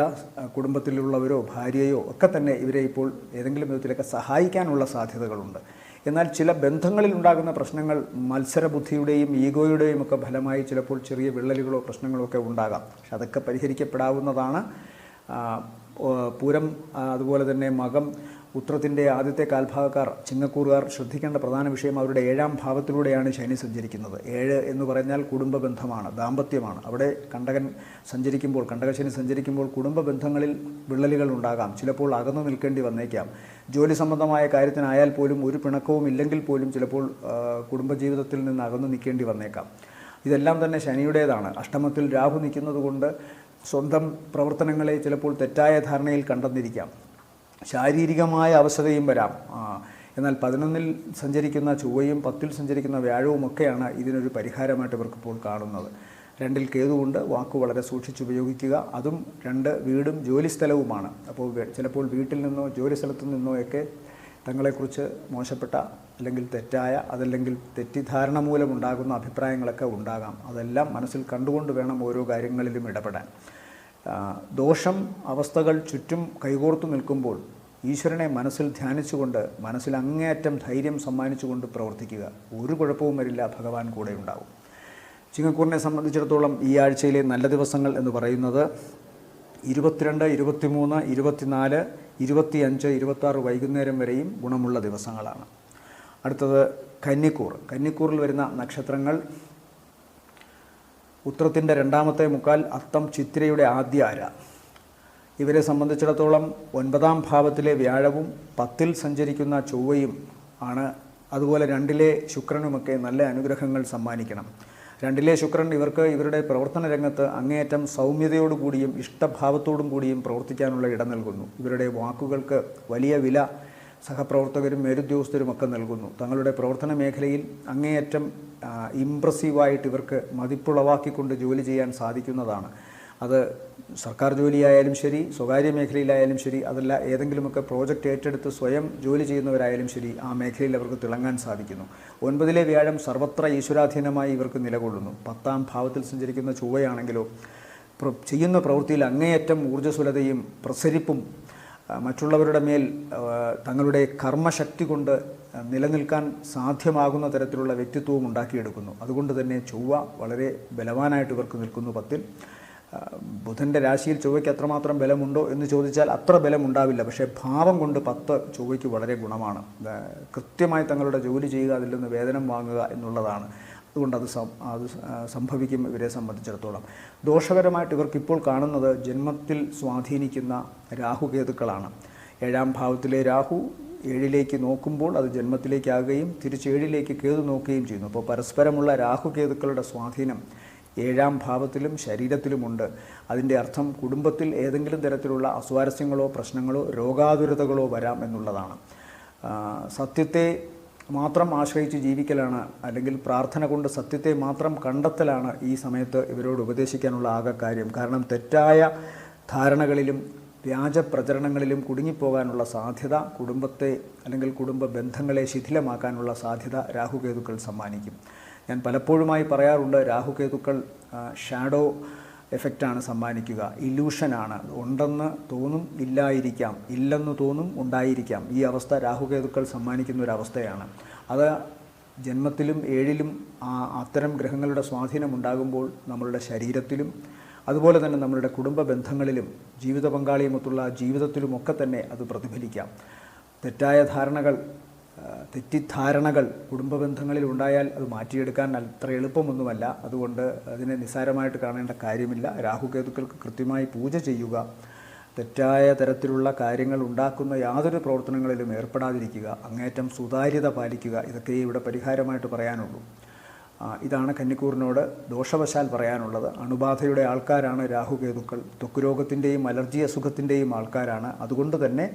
കുടുംബത്തിലുള്ളവരോ ഭാര്യയോ ഒക്കെ തന്നെ ഇവരെ ഇപ്പോൾ ഏതെങ്കിലും വിധത്തിലൊക്കെ സഹായിക്കാനുള്ള സാധ്യതകളുണ്ട്. എന്നാൽ ചില ബന്ധങ്ങളിൽ ഉണ്ടാകുന്ന പ്രശ്നങ്ങൾ മത്സരബുദ്ധിയുടെയും ഈഗോയുടെയും ഒക്കെ ഫലമായി ചിലപ്പോൾ ചെറിയ വിള്ളലുകളോ പ്രശ്നങ്ങളോ ഒക്കെ ഉണ്ടാകാം. പക്ഷെ അതൊക്കെ പരിഹരിക്കപ്പെടാവുന്നതാണ്. പൂരം അതുപോലെ തന്നെ മകം, ഉത്രത്തിൻ്റെ ആദ്യത്തെ കാൽഭാഗക്കാർ ചിങ്ങക്കൂറുകാർ ശ്രദ്ധിക്കേണ്ട പ്രധാന വിഷയം അവരുടെ 7-ാം ഭാവത്തിലൂടെയാണ് ശനി സഞ്ചരിക്കുന്നത്. 7 എന്ന് പറഞ്ഞാൽ കുടുംബ ബന്ധമാണ്, ദാമ്പത്യമാണ്. അവിടെ കണ്ടകശനി സഞ്ചരിക്കുമ്പോൾ കുടുംബ ബന്ധങ്ങളിൽ വിള്ളലുകൾ ഉണ്ടാകാം. ചിലപ്പോൾ അകന്നു നിൽക്കേണ്ടി വന്നേക്കാം. ജോലി സംബന്ധമായ കാര്യത്തിനായാൽ പോലും ഒരു പിണക്കവും ഇല്ലെങ്കിൽ പോലും ചിലപ്പോൾ കുടുംബജീവിതത്തിൽ നിന്ന് അകന്നു നിൽക്കേണ്ടി വന്നേക്കാം. ഇതെല്ലാം തന്നെ ശനിയുടേതാണ്. അഷ്ടമത്തിൽ രാഹു നിൽക്കുന്നത് കൊണ്ട് സ്വന്തം പ്രവർത്തനങ്ങളെ ചിലപ്പോൾ തെറ്റായ ധാരണയിൽ കണ്ടെന്നിരിക്കാം. ശാരീരികമായ അവശതയും വരാം. എന്നാൽ 11-ൽ സഞ്ചരിക്കുന്ന ചൊവ്വയും 10-ൽ സഞ്ചരിക്കുന്ന വ്യാഴവും ഒക്കെയാണ് ഇതിനൊരു പരിഹാരമായിട്ട് ഇവർക്കിപ്പോൾ കാണുന്നത്. 2-ൽ കേതുവുണ്ട്. വാക്ക് വളരെ സൂക്ഷിച്ചുപയോഗിക്കുക. അതും 2 വീടും ജോലി സ്ഥലവുമാണ്. അപ്പോൾ ചിലപ്പോൾ വീട്ടിൽ നിന്നോ ജോലി സ്ഥലത്തു നിന്നോ ഒക്കെ തങ്ങളെക്കുറിച്ച് മോശപ്പെട്ട അല്ലെങ്കിൽ തെറ്റായ അതല്ലെങ്കിൽ തെറ്റിദ്ധാരണ മൂലമുണ്ടാകുന്ന അഭിപ്രായങ്ങളൊക്കെ ഉണ്ടാകാം. അതെല്ലാം മനസ്സിൽ കണ്ടുകൊണ്ട് വേണം ഓരോ കാര്യങ്ങളിലും ഇടപെടാൻ. ദോഷം അവസ്ഥകൾ ചുറ്റും കൈകോർത്തു നിൽക്കുമ്പോൾ ഈശ്വരനെ മനസ്സിൽ ധ്യാനിച്ചുകൊണ്ട് മനസ്സിൽ അങ്ങേയറ്റം ധൈര്യം സമ്മാനിച്ചുകൊണ്ട് പ്രവർത്തിക്കുക. ഒരു കുഴപ്പവും വരില്ല. ഭഗവാൻ കൂടെ ഉണ്ടാവും. ചിങ്ങക്കൂറിനെ സംബന്ധിച്ചിടത്തോളം ഈ ആഴ്ചയിലെ നല്ല ദിവസങ്ങൾ എന്ന് പറയുന്നത് 22, 23, 24, 25, 26 വൈകുന്നേരം വരെയും ഗുണമുള്ള ദിവസങ്ങളാണ്. അടുത്തത് കന്നിക്കൂർ. കന്നിക്കൂറിൽ വരുന്ന നക്ഷത്രങ്ങൾ ഉത്രത്തിൻ്റെ 2-ാമത്തെ മുക്കാൽ, അത്തം, ചിത്തിരയുടെ ആദ്യ അര. ഇവരെ സംബന്ധിച്ചിടത്തോളം 9-ാം ഭാവത്തിലെ വ്യാഴവും 10-ൽ സഞ്ചരിക്കുന്ന ചൊവ്വയും ആണ്. അതുപോലെ 2-ലെ ശുക്രനുമൊക്കെ നല്ല അനുഗ്രഹങ്ങൾ സമ്മാനിക്കണം. 2-ലെ ശുക്രൻ ഇവരുടെ പ്രവർത്തന രംഗത്ത് അങ്ങേയറ്റം സൗമ്യതയോടുകൂടിയും ഇഷ്ടഭാവത്തോടും കൂടിയും പ്രവർത്തിക്കാനുള്ള ഇടം നൽകുന്നു. ഇവരുടെ വാക്കുകൾക്ക് വലിയ വില സഹപ്രവർത്തകരും മേലുദ്യോഗസ്ഥരുമൊക്കെ നൽകുന്നു. തങ്ങളുടെ പ്രവർത്തന മേഖലയിൽ അങ്ങേയറ്റം ഇംപ്രസീവായിട്ട് ഇവർക്ക് മതിപ്പുളവാക്കിക്കൊണ്ട് ജോലി ചെയ്യാൻ സാധിക്കുന്നതാണ്. അത് സർക്കാർ ജോലിയായാലും ശരി, സ്വകാര്യ മേഖലയിലായാലും ശരി, അതല്ല ഏതെങ്കിലുമൊക്കെ പ്രോജക്റ്റ് ഏറ്റെടുത്ത് സ്വയം ജോലി ചെയ്യുന്നവരായാലും ശരി, ആ മേഖലയിൽ അവർക്ക് തിളങ്ങാൻ സാധിക്കുന്നു. 9-ലെ വ്യാഴം സർവത്ര ഈശ്വരാധീനമായി ഇവർക്ക് നിലകൊള്ളുന്നു. 10-ാം ഭാവത്തിൽ സഞ്ചരിക്കുന്ന ചൊവ്വയാണെങ്കിലോ ചെയ്യുന്ന പ്രവൃത്തിയിൽ അങ്ങേയറ്റം ഊർജ്ജസ്വലതയും പ്രസരിപ്പും മറ്റുള്ളവരുടെ മേൽ തങ്ങളുടെ കർമ്മശക്തി കൊണ്ട് നിലനിൽക്കാൻ സാധ്യമാകുന്ന തരത്തിലുള്ള വ്യക്തിത്വവും ഉണ്ടാക്കിയെടുക്കുന്നു. അതുകൊണ്ട് തന്നെ ചൊവ്വ വളരെ ബലവാനായിട്ട് ഇവർക്ക് നിൽക്കുന്നു 10-ൽ. ബുധൻ്റെ രാശിയിൽ ചൊവ്വയ്ക്ക് അത്രമാത്രം ബലമുണ്ടോ എന്ന് ചോദിച്ചാൽ അത്ര ബലമുണ്ടാവില്ല. പക്ഷേ ഭാവം കൊണ്ട് 10 ചൊവ്വയ്ക്ക് വളരെ ഗുണമാണ്. കൃത്യമായി തങ്ങളുടെ ജോലി ചെയ്യുക, അതിൽ നിന്ന് വേതനം വാങ്ങുക എന്നുള്ളതാണ്. അതുകൊണ്ട് അത് സംഭവിക്കും ഇവരെ സംബന്ധിച്ചിടത്തോളം. ദോഷകരമായിട്ട് ഇവർക്കിപ്പോൾ കാണുന്നത് ജന്മത്തിൽ സ്വാധീനിക്കുന്ന രാഹുകേതുക്കളാണ്. 7ാം ഭാവത്തിലെ രാഹു 7ലേക്ക് നോക്കുമ്പോൾ അത് ജന്മത്തിലേക്കാകുകയും തിരിച്ച് 7ലേക്ക് കേതു നോക്കുകയും ചെയ്യുന്നു. അപ്പോൾ പരസ്പരമുള്ള രാഹുകേതുക്കളുടെ സ്വാധീനം 7ാം ഭാവത്തിലും ശരീരത്തിലുമുണ്ട്. അതിൻ്റെ അർത്ഥം കുടുംബത്തിൽ ഏതെങ്കിലും തരത്തിലുള്ള അസ്വാരസ്യങ്ങളോ പ്രശ്നങ്ങളോ രോഗാതുരതകളോ വരാം എന്നുള്ളതാണ്. സത്യത്തെ മാത്രം ആശ്രയിച്ച് ജീവിക്കലാണ്, അല്ലെങ്കിൽ പ്രാർത്ഥന കൊണ്ട് സത്യത്തെ മാത്രം കണ്ടെത്തലാണ് ഈ സമയത്ത് ഇവരോട് ഉപദേശിക്കാനുള്ള ആകെ കാര്യം. കാരണം തെറ്റായ ധാരണകളിലും വ്യാജ പ്രചരണങ്ങളിലും കുടുങ്ങിപ്പോകാനുള്ള സാധ്യത, കുടുംബത്തെ അല്ലെങ്കിൽ കുടുംബ ബന്ധങ്ങളെ ശിഥിലമാക്കാനുള്ള സാധ്യത രാഹുകേതുക്കൾ സമ്മാനിക്കും. ഞാൻ പലപ്പോഴുമായി പറയാറുണ്ട്, രാഹുകേതുക്കൾ ഷാഡോ എഫക്റ്റാണ് സമ്മാനിക്കുക, ഇല്യൂഷനാണ്. ഉണ്ടെന്ന് തോന്നും, ഇല്ലായിരിക്കാം, ഇല്ലെന്ന് തോന്നും, ഉണ്ടായിരിക്കാം. ഈ അവസ്ഥ രാഹുകേതുക്കൾ സമ്മാനിക്കുന്ന ഒരവസ്ഥയാണ്. അത് ജന്മത്തിലും 7ലും അത്തരം ഗ്രഹങ്ങളുടെ സ്വാധീനം ഉണ്ടാകുമ്പോൾ നമ്മളുടെ ശരീരത്തിലും അതുപോലെ തന്നെ നമ്മളുടെ കുടുംബ ബന്ധങ്ങളിലും ജീവിത പങ്കാളിയുമൊത്തുള്ള ജീവിതത്തിലുമൊക്കെ തന്നെ അത് പ്രതിഫലിക്കാം. തെറ്റായ ധാരണകൾ, തെറ്റിദ്ധാരണകൾ കുടുംബ ബന്ധങ്ങളിൽ ഉണ്ടായാൽ അത് മാറ്റിയെടുക്കാൻ അത്ര എളുപ്പമൊന്നുമല്ല. അതുകൊണ്ട് അതിനെ നിസ്സാരമായിട്ട് കാണേണ്ട കാര്യമില്ല. രാഹുകേതുക്കൾക്ക് കൃത്യമായി പൂജ ചെയ്യുക, തെറ്റായ തരത്തിലുള്ള കാര്യങ്ങൾ ഉണ്ടാക്കുന്ന യാതൊരു പ്രവർത്തനങ്ങളിലും ഏർപ്പെടാതിരിക്കുക, അങ്ങേറ്റം സുതാര്യത പാലിക്കുക, ഇതൊക്കെ ഇവിടെ പരിഹാരമായിട്ട് പറയാനുള്ളൂ. ഇതാണ് കന്നിക്കൂറിനോട് ദോഷവശാൽ പറയാനുള്ളത്. അണുബാധയുടെ ആൾക്കാരാണ് രാഹുകേതുക്കൾ, ത്വക്ക് രോഗത്തിൻ്റെയും അലർജി അസുഖത്തിൻ്റെയും ആൾക്കാരാണ്. അതുകൊണ്ട് തന്നെ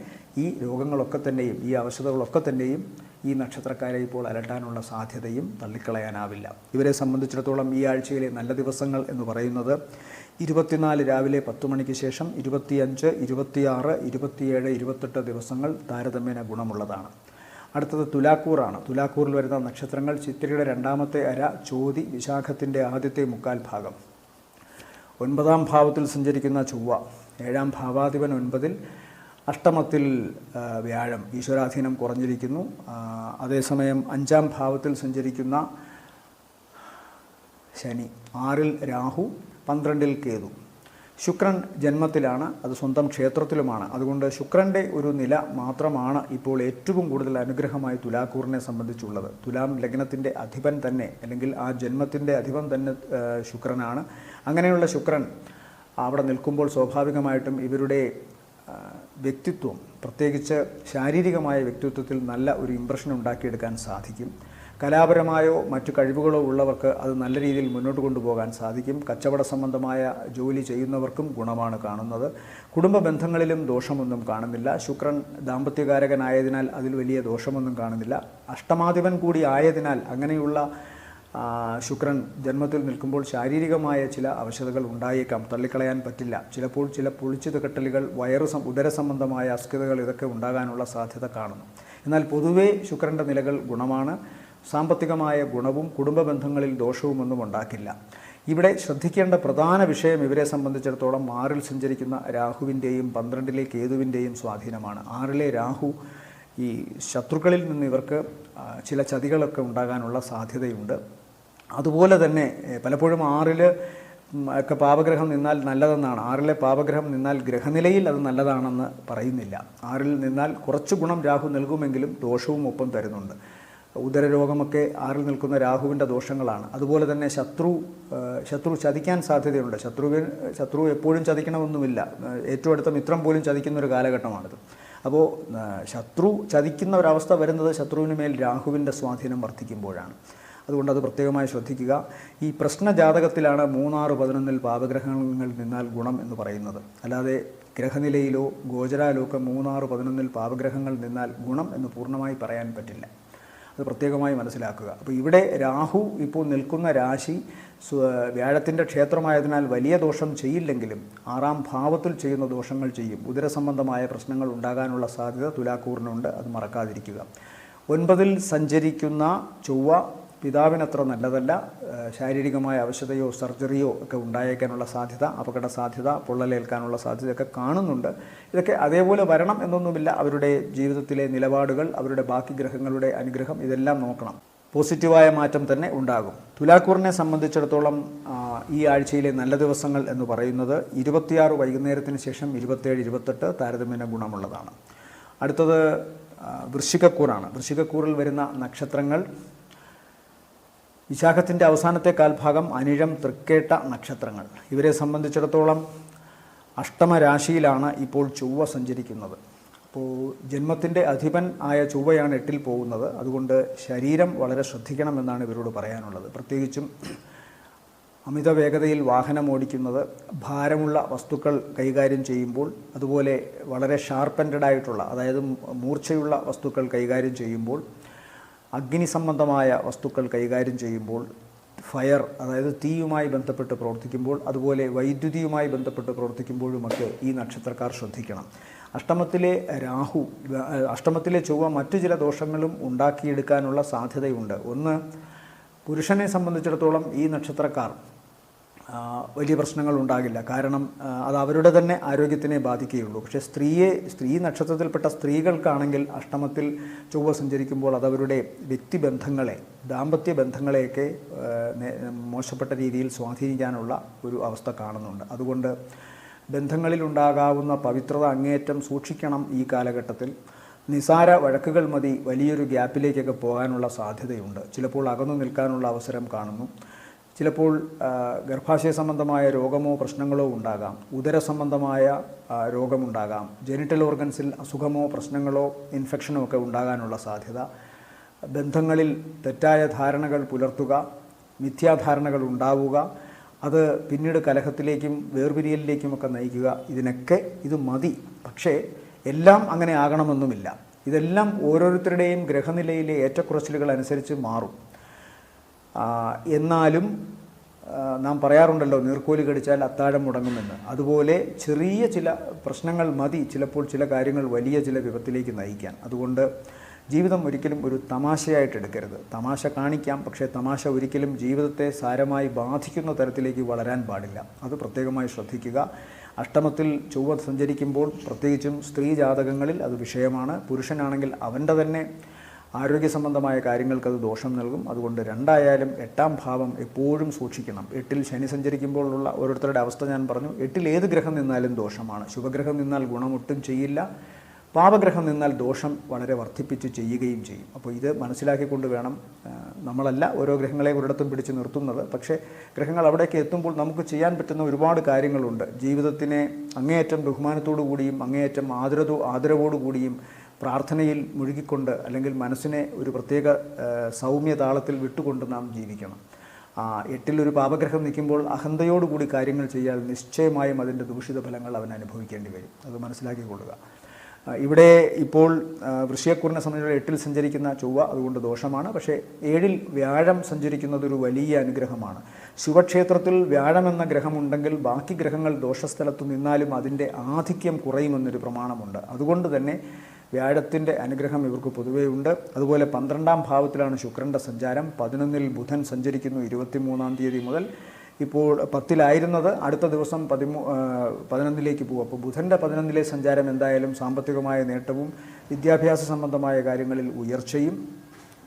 ഈ രോഗങ്ങളൊക്കെ തന്നെയും ഈ അവശതകളൊക്കെ തന്നെയും ഈ നക്ഷത്രക്കാരെ ഇപ്പോൾ അലട്ടാനുള്ള സാധ്യതയും തള്ളിക്കളയാനാവില്ല. ഇവരെ സംബന്ധിച്ചിടത്തോളം ഈ ആഴ്ചയിലെ നല്ല ദിവസങ്ങൾ എന്ന് പറയുന്നത് 24 രാവിലെ 10 മണിക്ക് ശേഷം 25, 26, 27, 28 ദിവസങ്ങൾ താരതമ്യേന ഗുണമുള്ളതാണ്. അടുത്തത് തുലാക്കൂറാണ്. തുലാക്കൂറിൽ വരുന്ന നക്ഷത്രങ്ങൾ ചിത്തിരയുടെ 2ാമത്തെ അര, ചോതി, വിശാഖത്തിൻ്റെ ആദ്യത്തെ 3/4 ഭാഗം. 9ാം ഭാവത്തിൽ സഞ്ചരിക്കുന്ന ചൊവ്വ, 7ാം ഭാവാധിപൻ 9ൽ, അഷ്ടമത്തിൽ വ്യാഴം, ഈശ്വരാധീനം കുറഞ്ഞിരിക്കുന്നു. അതേസമയം 5ാം ഭാവത്തിൽ സഞ്ചരിക്കുന്ന ശനി, 6ൽ രാഹു, 12ൽ കേതു. ശുക്രൻ ജന്മത്തിലാണ്, അത് സ്വന്തം ക്ഷേത്രത്തിലുമാണ്. അതുകൊണ്ട് ശുക്രൻ്റെ ഒരു നില മാത്രമാണ് ഇപ്പോൾ ഏറ്റവും കൂടുതൽ അനുഗ്രഹമായി തുലാക്കൂറിനെ സംബന്ധിച്ചുള്ളത്. തുലാം ലഗ്നത്തിൻ്റെ അധിപൻ തന്നെ, അല്ലെങ്കിൽ ആ ജന്മത്തിൻ്റെ അധിപൻ തന്നെ ശുക്രനാണ്. അങ്ങനെയുള്ള ശുക്രൻ അവിടെ നിൽക്കുമ്പോൾ സ്വാഭാവികമായിട്ടും ഇവരുടെ വ്യക്തിത്വം, പ്രത്യേകിച്ച് ശാരീരികമായ വ്യക്തിത്വത്തിൽ നല്ല ഒരു ഇംപ്രഷൻ ഉണ്ടാക്കിയെടുക്കാൻ സാധിക്കും. കലാപരമായോ മറ്റു കഴിവുകളോ ഉള്ളവർക്ക് അത് നല്ല രീതിയിൽ മുന്നോട്ട് കൊണ്ടുപോകാൻ സാധിക്കും. കച്ചവട സംബന്ധമായ ജോലി ചെയ്യുന്നവർക്കും ഗുണമാണ് കാണുന്നത്. കുടുംബ ബന്ധങ്ങളിലും ദോഷമൊന്നും കാണുന്നില്ല. ശുക്രൻ ദാമ്പത്യകാരകനായതിനാൽ അതിൽ വലിയ ദോഷമൊന്നും കാണുന്നില്ല. അഷ്ടമാധിപൻ കൂടി ആയതിനാൽ അങ്ങനെയുള്ള ശുക്രൻ ജന്മത്തിൽ നിൽക്കുമ്പോൾ ശാരീരികമായ ചില അവശതകൾ ഉണ്ടായേക്കാം, തള്ളിക്കളയാൻ പറ്റില്ല. ചിലപ്പോൾ ചില പൊളിച്ചു കെട്ടലുകൾ, ഉദര സംബന്ധമായ അസ്വസ്ഥതകൾ, ഇതൊക്കെ ഉണ്ടാകാനുള്ള സാധ്യത കാണുന്നു. എന്നാൽ പൊതുവേ ശുക്രൻ്റെ നിലകൾ ഗുണമാണ്. സാമ്പത്തികമായ ഗുണവും കുടുംബ ബന്ധങ്ങളിൽ ദോഷവുമൊന്നും ഉണ്ടാക്കില്ല. ഇവിടെ ശ്രദ്ധിക്കേണ്ട പ്രധാന വിഷയം ഇവരെ സംബന്ധിച്ചിടത്തോളം 6ൽ സഞ്ചരിക്കുന്ന രാഹുവിൻ്റെയും 12ലെ കേതുവിൻ്റെയും സ്വാധീനമാണ്. 6ലെ രാഹു ഈ ശത്രുക്കളിൽ നിന്ന് ഇവർക്ക് ചില ചതികളൊക്കെ ഉണ്ടാകാനുള്ള സാധ്യതയുണ്ട്. അതുപോലെ തന്നെ പലപ്പോഴും 6ൽ ഒക്കെ പാപഗ്രഹം നിന്നാൽ നല്ലതെന്നാണ്. 6ലെ പാപഗ്രഹം നിന്നാൽ ഗ്രഹനിലയിൽ അത് നല്ലതാണെന്ന് പറയുന്നില്ല. 6ൽ നിന്നാൽ കുറച്ച് ഗുണം രാഹു നൽകുമെങ്കിലും ദോഷവും ഒപ്പം തരുന്നുണ്ട്. ഉദരരോഗമൊക്കെ 6ൽ നിൽക്കുന്ന രാഹുവിൻ്റെ ദോഷങ്ങളാണ്. അതുപോലെ തന്നെ ശത്രു ചതിക്കാൻ സാധ്യതയുണ്ട്. ശത്രു എപ്പോഴും ചതിക്കണമെന്നുമില്ല. ഏറ്റവും അടുത്ത മിത്രം പോലും ചതിക്കുന്ന ഒരു കാലഘട്ടമാണിത്. അപ്പോൾ ശത്രു ചതിക്കുന്ന ഒരവസ്ഥ വരുന്നത് ശത്രുവിന് മേൽ രാഹുവിൻ്റെ സ്വാധീനം വർദ്ധിക്കുമ്പോഴാണ്. അതുകൊണ്ട് അത് പ്രത്യേകമായി ശ്രദ്ധിക്കുക. ഈ പ്രശ്നജാതകത്തിലാണ് 3, 6, 11ൽ പാപഗ്രഹങ്ങൾ നിന്നാൽ ഗുണം എന്ന് പറയുന്നത്. അല്ലാതെ ഗ്രഹനിലയിലോ ഗോചരാലോ ഒക്കെ 3, 6, 11ൽ പാപഗ്രഹങ്ങൾ നിന്നാൽ ഗുണം എന്ന് പൂർണ്ണമായി പറയാൻ പറ്റില്ല. അത് പ്രത്യേകമായി മനസ്സിലാക്കുക. അപ്പോൾ ഇവിടെ രാഹു ഇപ്പോൾ നിൽക്കുന്ന രാശി വ്യാഴത്തിൻ്റെ ക്ഷേത്രമായതിനാൽ വലിയ ദോഷം ചെയ്യില്ലെങ്കിലും 6ാം ഭാവത്തിൽ ചെയ്യുന്ന ദോഷങ്ങൾ ചെയ്യും. ഉദരസംബന്ധമായ പ്രശ്നങ്ങൾ ഉണ്ടാകാനുള്ള സാധ്യത തുലാക്കൂറിനുണ്ട്, അത് മറക്കാതിരിക്കുക. 9ൽ സഞ്ചരിക്കുന്ന ചൊവ്വ പിതാവിനത്ര നല്ലതല്ല. ശാരീരികമായ അവശതയോ സർജറിയോ ഒക്കെ ഉണ്ടായേക്കാനുള്ള സാധ്യത, അപകട സാധ്യത, പൊള്ളലേൽക്കാനുള്ള സാധ്യതയൊക്കെ കാണുന്നുണ്ട്. ഇതൊക്കെ അതേപോലെ വരണം എന്നൊന്നുമില്ല. അവരുടെ ജീവിതത്തിലെ നിലപാടുകൾ, അവരുടെ ബാക്കി ഗ്രഹങ്ങളുടെ അനുഗ്രഹം, ഇതെല്ലാം നോക്കണം. പോസിറ്റീവായ മാറ്റം തന്നെ ഉണ്ടാകും. തുലാക്കൂറിനെ സംബന്ധിച്ചിടത്തോളം ഈ ആഴ്ചയിലെ നല്ല ദിവസങ്ങൾ എന്ന് പറയുന്നത് 26 വൈകുന്നേരത്തിന് ശേഷം 27, 28 താരതമ്യേന ഗുണമുള്ളതാണ്. അടുത്തത് വൃശ്ചികക്കൂറാണ്. വൃശ്ചികക്കൂറിൽ വരുന്ന നക്ഷത്രങ്ങൾ വിശാഖത്തിൻ്റെ അവസാനത്തെ കാൽഭാഗം, അനിഴം, തൃക്കേട്ട നക്ഷത്രങ്ങൾ. ഇവരെ സംബന്ധിച്ചിടത്തോളം അഷ്ടമരാശിയിലാണ് ഇപ്പോൾ ചൊവ്വ സഞ്ചരിക്കുന്നത്. അപ്പോൾ ജന്മത്തിൻ്റെ അധിപൻ ആയ ചൊവ്വയാണ് 8-ൽ പോകുന്നത്. അതുകൊണ്ട് ശരീരം വളരെ ശ്രദ്ധിക്കണമെന്നാണ് ഇവരോട് പറയാനുള്ളത്. പ്രത്യേകിച്ചും അമിത വേഗതയിൽ വാഹനം ഓടിക്കുന്നത്, ഭാരമുള്ള വസ്തുക്കൾ കൈകാര്യം ചെയ്യുമ്പോൾ, അതുപോലെ വളരെ ഷാർപ്പൻഡായിട്ടുള്ള, അതായത് മൂർച്ചയുള്ള വസ്തുക്കൾ കൈകാര്യം ചെയ്യുമ്പോൾ, അഗ്നി സംബന്ധമായ വസ്തുക്കൾ കൈകാര്യം ചെയ്യുമ്പോൾ, ഫയർ അതായത് തീയുമായി ബന്ധപ്പെട്ട് പ്രവർത്തിക്കുമ്പോൾ, അതുപോലെ വൈദ്യുതിയുമായി ബന്ധപ്പെട്ട് പ്രവർത്തിക്കുമ്പോഴുമൊക്കെ ഈ നക്ഷത്രക്കാർ ശ്രദ്ധിക്കണം. അഷ്ടമത്തിലെ ചൊവ്വ മറ്റു ചില ദോഷങ്ങളും ഉണ്ടാക്കിയെടുക്കാനുള്ള സാധ്യതയുണ്ട്. ഒന്ന്, പുരുഷനെ സംബന്ധിച്ചിടത്തോളം ഈ നക്ഷത്രക്കാർ വലിയ പ്രശ്നങ്ങൾ ഉണ്ടാകില്ല. കാരണം അത് അവരുടെ തന്നെ ആരോഗ്യത്തിനെ ബാധിക്കുകയുള്ളൂ. പക്ഷേ സ്ത്രീ നക്ഷത്രത്തിൽപ്പെട്ട സ്ത്രീകൾക്കാണെങ്കിൽ അഷ്ടമത്തിൽ ചൊവ്വ സഞ്ചരിക്കുമ്പോൾ അതവരുടെ വ്യക്തിബന്ധങ്ങളെ, ദാമ്പത്യ ബന്ധങ്ങളെയൊക്കെ മോശപ്പെട്ട രീതിയിൽ സ്വാധീനിക്കാനുള്ള ഒരു അവസ്ഥ കാണുന്നുണ്ട്. അതുകൊണ്ട് ബന്ധങ്ങളിലുണ്ടാകാവുന്ന പവിത്രത അങ്ങേയറ്റം സൂക്ഷിക്കണം. ഈ കാലഘട്ടത്തിൽ നിസാര വഴക്കുകൾ മതി വലിയൊരു ഗ്യാപ്പിലേക്കൊക്കെ പോകാനുള്ള സാധ്യതയുണ്ട്. ചിലപ്പോൾ അകന്നു നിൽക്കാനുള്ള അവസരം കാണുന്നു. ചിലപ്പോൾ ഗർഭാശയ സംബന്ധമായ രോഗമോ പ്രശ്നങ്ങളോ ഉണ്ടാകാം. ഉദര സംബന്ധമായ രോഗമുണ്ടാകാം. ജെനിറ്റൽ ഓർഗൻസിൽ അസുഖമോ പ്രശ്നങ്ങളോ ഇൻഫെക്ഷനോ ഒക്കെ ഉണ്ടാകാനുള്ള സാധ്യത. ബന്ധങ്ങളിൽ തെറ്റായ ധാരണകൾ പുലർത്തുക, മിഥ്യാധാരണകൾ ഉണ്ടാവുക, അത് പിന്നീട് കലഹത്തിലേക്കും വേർപിരിയലിലേക്കുമൊക്കെ നയിക്കുക. ഇതിനൊക്കെ ഇത് മതി. പക്ഷേ എല്ലാം അങ്ങനെ ആകണമെന്നുമില്ല. ഇതെല്ലാം ഓരോരുത്തരുടെയും ഗ്രഹനിലയിലെ ഏറ്റക്കുറച്ചിലുകൾ അനുസരിച്ച് മാറും. എന്നാലും നാം പറയാറുണ്ടല്ലോ, നീർക്കോലി കടിച്ചാൽ അത്താഴം മുടങ്ങുമെന്ന്. അതുപോലെ ചെറിയ ചില പ്രശ്നങ്ങൾ മതി ചിലപ്പോൾ ചില കാര്യങ്ങൾ വലിയ ചില വിപത്തിലേക്ക് നയിക്കാൻ. അതുകൊണ്ട് ജീവിതം ഒരിക്കലും ഒരു തമാശയായിട്ട് എടുക്കരുത്. തമാശ കാണിക്കാം, പക്ഷേ തമാശ ഒരിക്കലും ജീവിതത്തെ സാരമായി ബാധിക്കുന്ന തരത്തിലേക്ക് വളരാൻ പാടില്ല. അത് പ്രത്യേകമായി ശ്രദ്ധിക്കുക. അഷ്ടമത്തിൽ ചൊവ്വ സഞ്ചരിക്കുമ്പോൾ പ്രത്യേകിച്ചും സ്ത്രീ ജാതകങ്ങളിൽ അത് വിഷയമാണ്. പുരുഷനാണെങ്കിൽ അവൻ്റെ തന്നെ ആരോഗ്യ സംബന്ധമായ കാര്യങ്ങൾക്കത് ദോഷം നൽകും. അതുകൊണ്ട് രണ്ടായാലും 8-ാം ഭാവം എപ്പോഴും സൂക്ഷിക്കണം. 8-ൽ ശനി സഞ്ചരിക്കുമ്പോഴുള്ള ഓരോരുത്തരുടെ അവസ്ഥ ഞാൻ പറഞ്ഞു. 8-ൽ ഏത് ഗ്രഹം നിന്നാലും ദോഷമാണ്. ശുഭഗ്രഹം നിന്നാൽ ഗുണമൊട്ടും ചെയ്യില്ല, പാപഗ്രഹം നിന്നാൽ ദോഷം വളരെ വർദ്ധിപ്പിച്ച് ചെയ്യുകയും ചെയ്യും. അപ്പോൾ ഇത് മനസ്സിലാക്കിക്കൊണ്ട് വേണം. നമ്മളല്ല ഓരോ ഗ്രഹങ്ങളെ ഒരിടത്തും പിടിച്ച് നിർത്തുന്നത്. പക്ഷേ ഗ്രഹങ്ങൾ അവിടേക്ക് എത്തുമ്പോൾ നമുക്ക് ചെയ്യാൻ പറ്റുന്ന ഒരുപാട് കാര്യങ്ങളുണ്ട്. ജീവിതത്തിനെ അങ്ങേയറ്റം ബഹുമാനത്തോടു കൂടിയും അങ്ങേയറ്റം ആദരവോടുകൂടിയും പ്രാർത്ഥനയിൽ മുഴുകിക്കൊണ്ട്, അല്ലെങ്കിൽ മനസ്സിനെ ഒരു പ്രത്യേക സൗമ്യ താളത്തിൽ വിട്ടുകൊണ്ട് നാം ജീവിക്കണം. 8-ൽ പാപഗ്രഹം നിൽക്കുമ്പോൾ അഹന്തയോടുകൂടി കാര്യങ്ങൾ ചെയ്യാൻ നിശ്ചയമായും അതിൻ്റെ ദൂഷിത ഫലങ്ങൾ അവൻ അനുഭവിക്കേണ്ടി വരും. അത് മനസ്സിലാക്കിക്കൊള്ളുക. ഇവിടെ ഇപ്പോൾ വൃശ്ചികക്കൂറിനെ സംബന്ധിച്ച് 8-ൽ സഞ്ചരിക്കുന്ന ചൊവ്വ അതുകൊണ്ട് ദോഷമാണ്. പക്ഷേ 7-ൽ വ്യാഴം സഞ്ചരിക്കുന്നത് ഒരു വലിയ അനുഗ്രഹമാണ്. ശുഭക്ഷേത്രത്തിൽ വ്യാഴമെന്ന ഗ്രഹമുണ്ടെങ്കിൽ ബാക്കി ഗ്രഹങ്ങൾ ദോഷസ്ഥലത്ത് നിന്നാലും അതിൻ്റെ ആധിക്യം കുറയുമെന്നൊരു പ്രമാണമുണ്ട്. അതുകൊണ്ട് തന്നെ വ്യാഴത്തിൻ്റെ അനുഗ്രഹം ഇവർക്ക് പൊതുവേ ഉണ്ട്. അതുപോലെ 12-ാം ഭാവത്തിലാണ് ശുക്രൻ്റെ സഞ്ചാരം. 11-ൽ ബുധൻ സഞ്ചരിക്കുന്നു 23-ാം തീയതി മുതൽ. ഇപ്പോൾ 10-ലായിരുന്നത് അടുത്ത ദിവസം 11-ലേക്ക് പോകും. അപ്പോൾ ബുധൻ്റെ 11-ലെ സഞ്ചാരം എന്തായാലും സാമ്പത്തികമായ നേട്ടവും വിദ്യാഭ്യാസ സംബന്ധമായ കാര്യങ്ങളിൽ ഉയർച്ചയും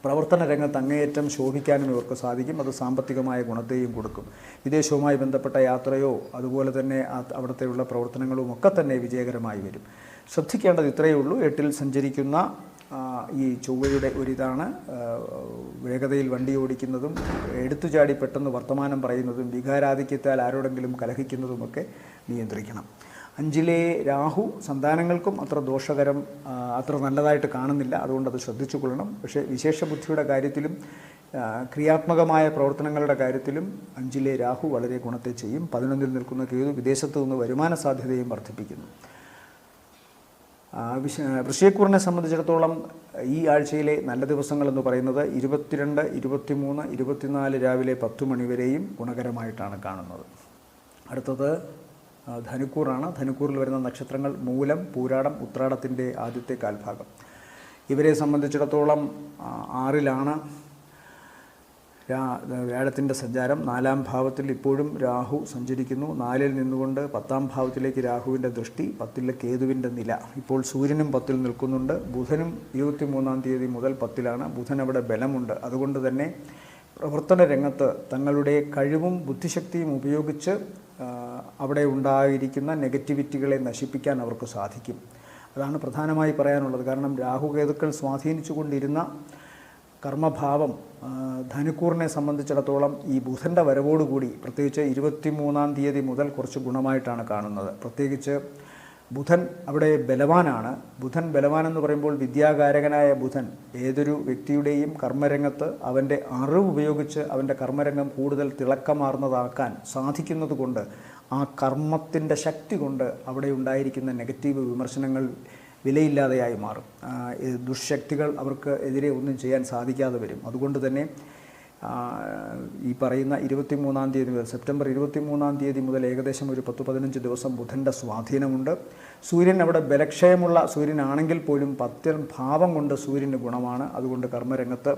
പ്രവർത്തന രംഗത്ത് അങ്ങേയറ്റം ശോഭിക്കാനും ഇവർക്ക് സാധിക്കും. അത് സാമ്പത്തികമായ ഗുണത്തെയും കൊടുക്കും. വിദേശവുമായി ബന്ധപ്പെട്ട യാത്രയോ അതുപോലെ തന്നെ അവിടുത്തെയുള്ള പ്രവർത്തനങ്ങളും ഒക്കെ തന്നെ വിജയകരമായി വരും. ശ്രദ്ധിക്കേണ്ടത് ഇത്രയേ ഉള്ളൂ. 8-ൽ സഞ്ചരിക്കുന്ന ഈ ചൊവ്വയുടെ ഒരിതാണ് വേഗതയിൽ വണ്ടി ഓടിക്കുന്നതും എടുത്തുചാടി പെട്ടെന്ന് വർത്തമാനം പറയുന്നതും വികാരാധിക്യത്താൽ ആരോടെങ്കിലും കലഹിക്കുന്നതുമൊക്കെ നിയന്ത്രിക്കണം. 5-ലെ രാഹു സന്താനങ്ങൾക്കും അത്ര നല്ലതായിട്ട് കാണുന്നില്ല. അതുകൊണ്ട് അത് ശ്രദ്ധിച്ചു കൊള്ളണം. പക്ഷേ വിശേഷ ബുദ്ധിയുടെ കാര്യത്തിലും ക്രിയാത്മകമായ പ്രവർത്തനങ്ങളുടെ കാര്യത്തിലും 5-ലെ രാഹു വളരെ ഗുണത്തെ ചെയ്യും. 11-ൽ നിൽക്കുന്ന കേതു വിദേശത്തു നിന്ന് വരുമാന സാധ്യതയും വർദ്ധിപ്പിക്കുന്നു. വൃശ്ചികക്കൂറിനെ സംബന്ധിച്ചിടത്തോളം ഈ ആഴ്ചയിലെ നല്ല ദിവസങ്ങളെന്ന് പറയുന്നത് 22, 23, 24 രാവിലെ 10 മണി വരെയും ഗുണകരമായിട്ടാണ് കാണുന്നത്. അടുത്തത് ധനുക്കൂറാണ്. ധനുക്കൂറിൽ വരുന്ന നക്ഷത്രങ്ങൾ മൂലം, പൂരാടം, ഉത്രാടത്തിൻ്റെ ആദ്യത്തെ കാൽഭാഗം. ഇവരെ സംബന്ധിച്ചിടത്തോളം 6-ലാണ് വ്യാഴത്തിൻ്റെ സഞ്ചാരം 4-ാം ഭാവത്തിൽ ഇപ്പോഴും രാഹു സഞ്ചരിക്കുന്നു. 4-ൽ നിന്നുകൊണ്ട് 10-ാം ഭാവത്തിലേക്ക് രാഹുവിൻ്റെ ദൃഷ്ടി, 10-ലെ കേതുവിൻ്റെ നില. ഇപ്പോൾ സൂര്യനും 10-ൽ നിൽക്കുന്നുണ്ട്. ബുധനും 23-ാം തീയതി മുതൽ 10-ലാണ്. ബുധൻ അവിടെ ബലമുണ്ട്. അതുകൊണ്ട് തന്നെ പ്രവർത്തന രംഗത്ത് തങ്ങളുടെ കഴിവും ബുദ്ധിശക്തിയും ഉപയോഗിച്ച് അവിടെ ഉണ്ടായിരിക്കുന്ന നെഗറ്റിവിറ്റികളെ നശിപ്പിക്കാൻ അവർക്ക് സാധിക്കും. അതാണ് പ്രധാനമായി പറയാനുള്ളത്. കാരണം രാഹുകേതുക്കൾ സ്വാധീനിച്ചു കൊണ്ടിരുന്ന കർമ്മഭാവം ധനുക്കൂറിനെ സംബന്ധിച്ചിടത്തോളം ഈ ബുധൻ്റെ വരവോടുകൂടി, പ്രത്യേകിച്ച് 23-ാം തീയതി മുതൽ കുറച്ച് ഗുണമായിട്ടാണ് കാണുന്നത്. പ്രത്യേകിച്ച് ബുധൻ അവിടെ ബലവാനാണ്. ബുധൻ ബലവാനെന്ന് പറയുമ്പോൾ വിദ്യാകാരകനായ ബുധൻ ഏതൊരു വ്യക്തിയുടെയും കർമ്മരംഗത്ത് അവൻ്റെ അറിവ് ഉപയോഗിച്ച് അവൻ്റെ കർമ്മരംഗം കൂടുതൽ തിളക്കമാർന്നതാക്കാൻ സാധിക്കുന്നത് കൊണ്ട്, ആ കർമ്മത്തിൻ്റെ ശക്തി കൊണ്ട് അവിടെ ഉണ്ടായിരിക്കുന്ന നെഗറ്റീവ് വിമർശനങ്ങൾ വിലയില്ലാതെയായി മാറും. ദുഷ്ശക്തികൾ അവർക്ക് എതിരെ ഒന്നും ചെയ്യാൻ സാധിക്കാതെ വരും. അതുകൊണ്ട് തന്നെ ഈ പറയുന്ന 23-ാം തീയതി മുതൽ, സെപ്റ്റംബർ 23-ാം തീയതി മുതൽ ഏകദേശം ഒരു 10-15 ദിവസം ബുധൻ്റെ സ്വാധീനമുണ്ട്. സൂര്യൻ അവിടെ ബലക്ഷയമുള്ള സൂര്യനാണെങ്കിൽ പോലും 10-ാം ഭാവം കൊണ്ട് സൂര്യന് ഗുണമാണ്. അതുകൊണ്ട് കർമ്മരംഗത്ത്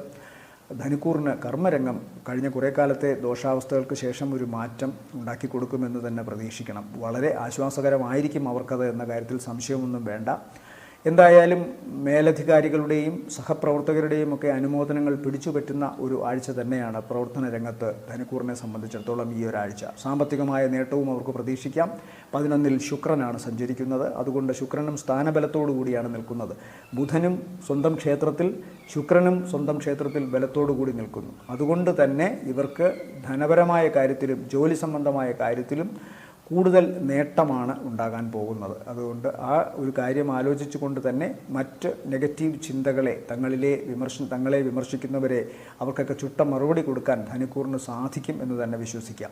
ധനുക്കൂറിന് കർമ്മരംഗം കഴിഞ്ഞ കുറേ കാലത്തെ ദോഷാവസ്ഥകൾക്ക് ശേഷം ഒരു മാറ്റം ഉണ്ടാക്കി കൊടുക്കുമെന്ന് തന്നെ പ്രതീക്ഷിക്കണം. വളരെ ആശ്വാസകരമായിരിക്കും അവർക്കത് എന്ന കാര്യത്തിൽ സംശയമൊന്നും വേണ്ട. എന്തായാലും മേലധികാരികളുടെയും സഹപ്രവർത്തകരുടെയും ഒക്കെ അനുമോദനങ്ങൾ പിടിച്ചുപറ്റുന്ന ഒരു ആഴ്ച തന്നെയാണ് പ്രവർത്തന രംഗത്ത് ധനുക്കൂറിനെ സംബന്ധിച്ചിടത്തോളം ഈ ഒരാഴ്ച. സാമ്പത്തികമായ നേട്ടവും അവർക്ക് പ്രതീക്ഷിക്കാം. 11-ൽ ശുക്രനാണ് സഞ്ചരിക്കുന്നത്. അതുകൊണ്ട് ശുക്രനും സ്ഥാനബലത്തോടു കൂടിയാണ് നിൽക്കുന്നത്. ബുധനും സ്വന്തം ക്ഷേത്രത്തിൽ, ശുക്രനും സ്വന്തം ക്ഷേത്രത്തിൽ ബലത്തോടു കൂടി നിൽക്കുന്നു. അതുകൊണ്ട് തന്നെ ഇവർക്ക് ധനപരമായ കാര്യത്തിലും ജോലി സംബന്ധമായ കാര്യത്തിലും കൂടുതൽ നേട്ടമാണ് ഉണ്ടാകാൻ പോകുന്നത്. അതുകൊണ്ട് ആ ഒരു കാര്യം ആലോചിച്ചു കൊണ്ട് തന്നെ മറ്റ് നെഗറ്റീവ് ചിന്തകളെ, തങ്ങളെ വിമർശിക്കുന്നവരെ അവർക്കൊക്കെ ചുട്ട മറുപടി കൊടുക്കാൻ ധനുക്കൂറിന് സാധിക്കും എന്ന് തന്നെ വിശ്വസിക്കാം.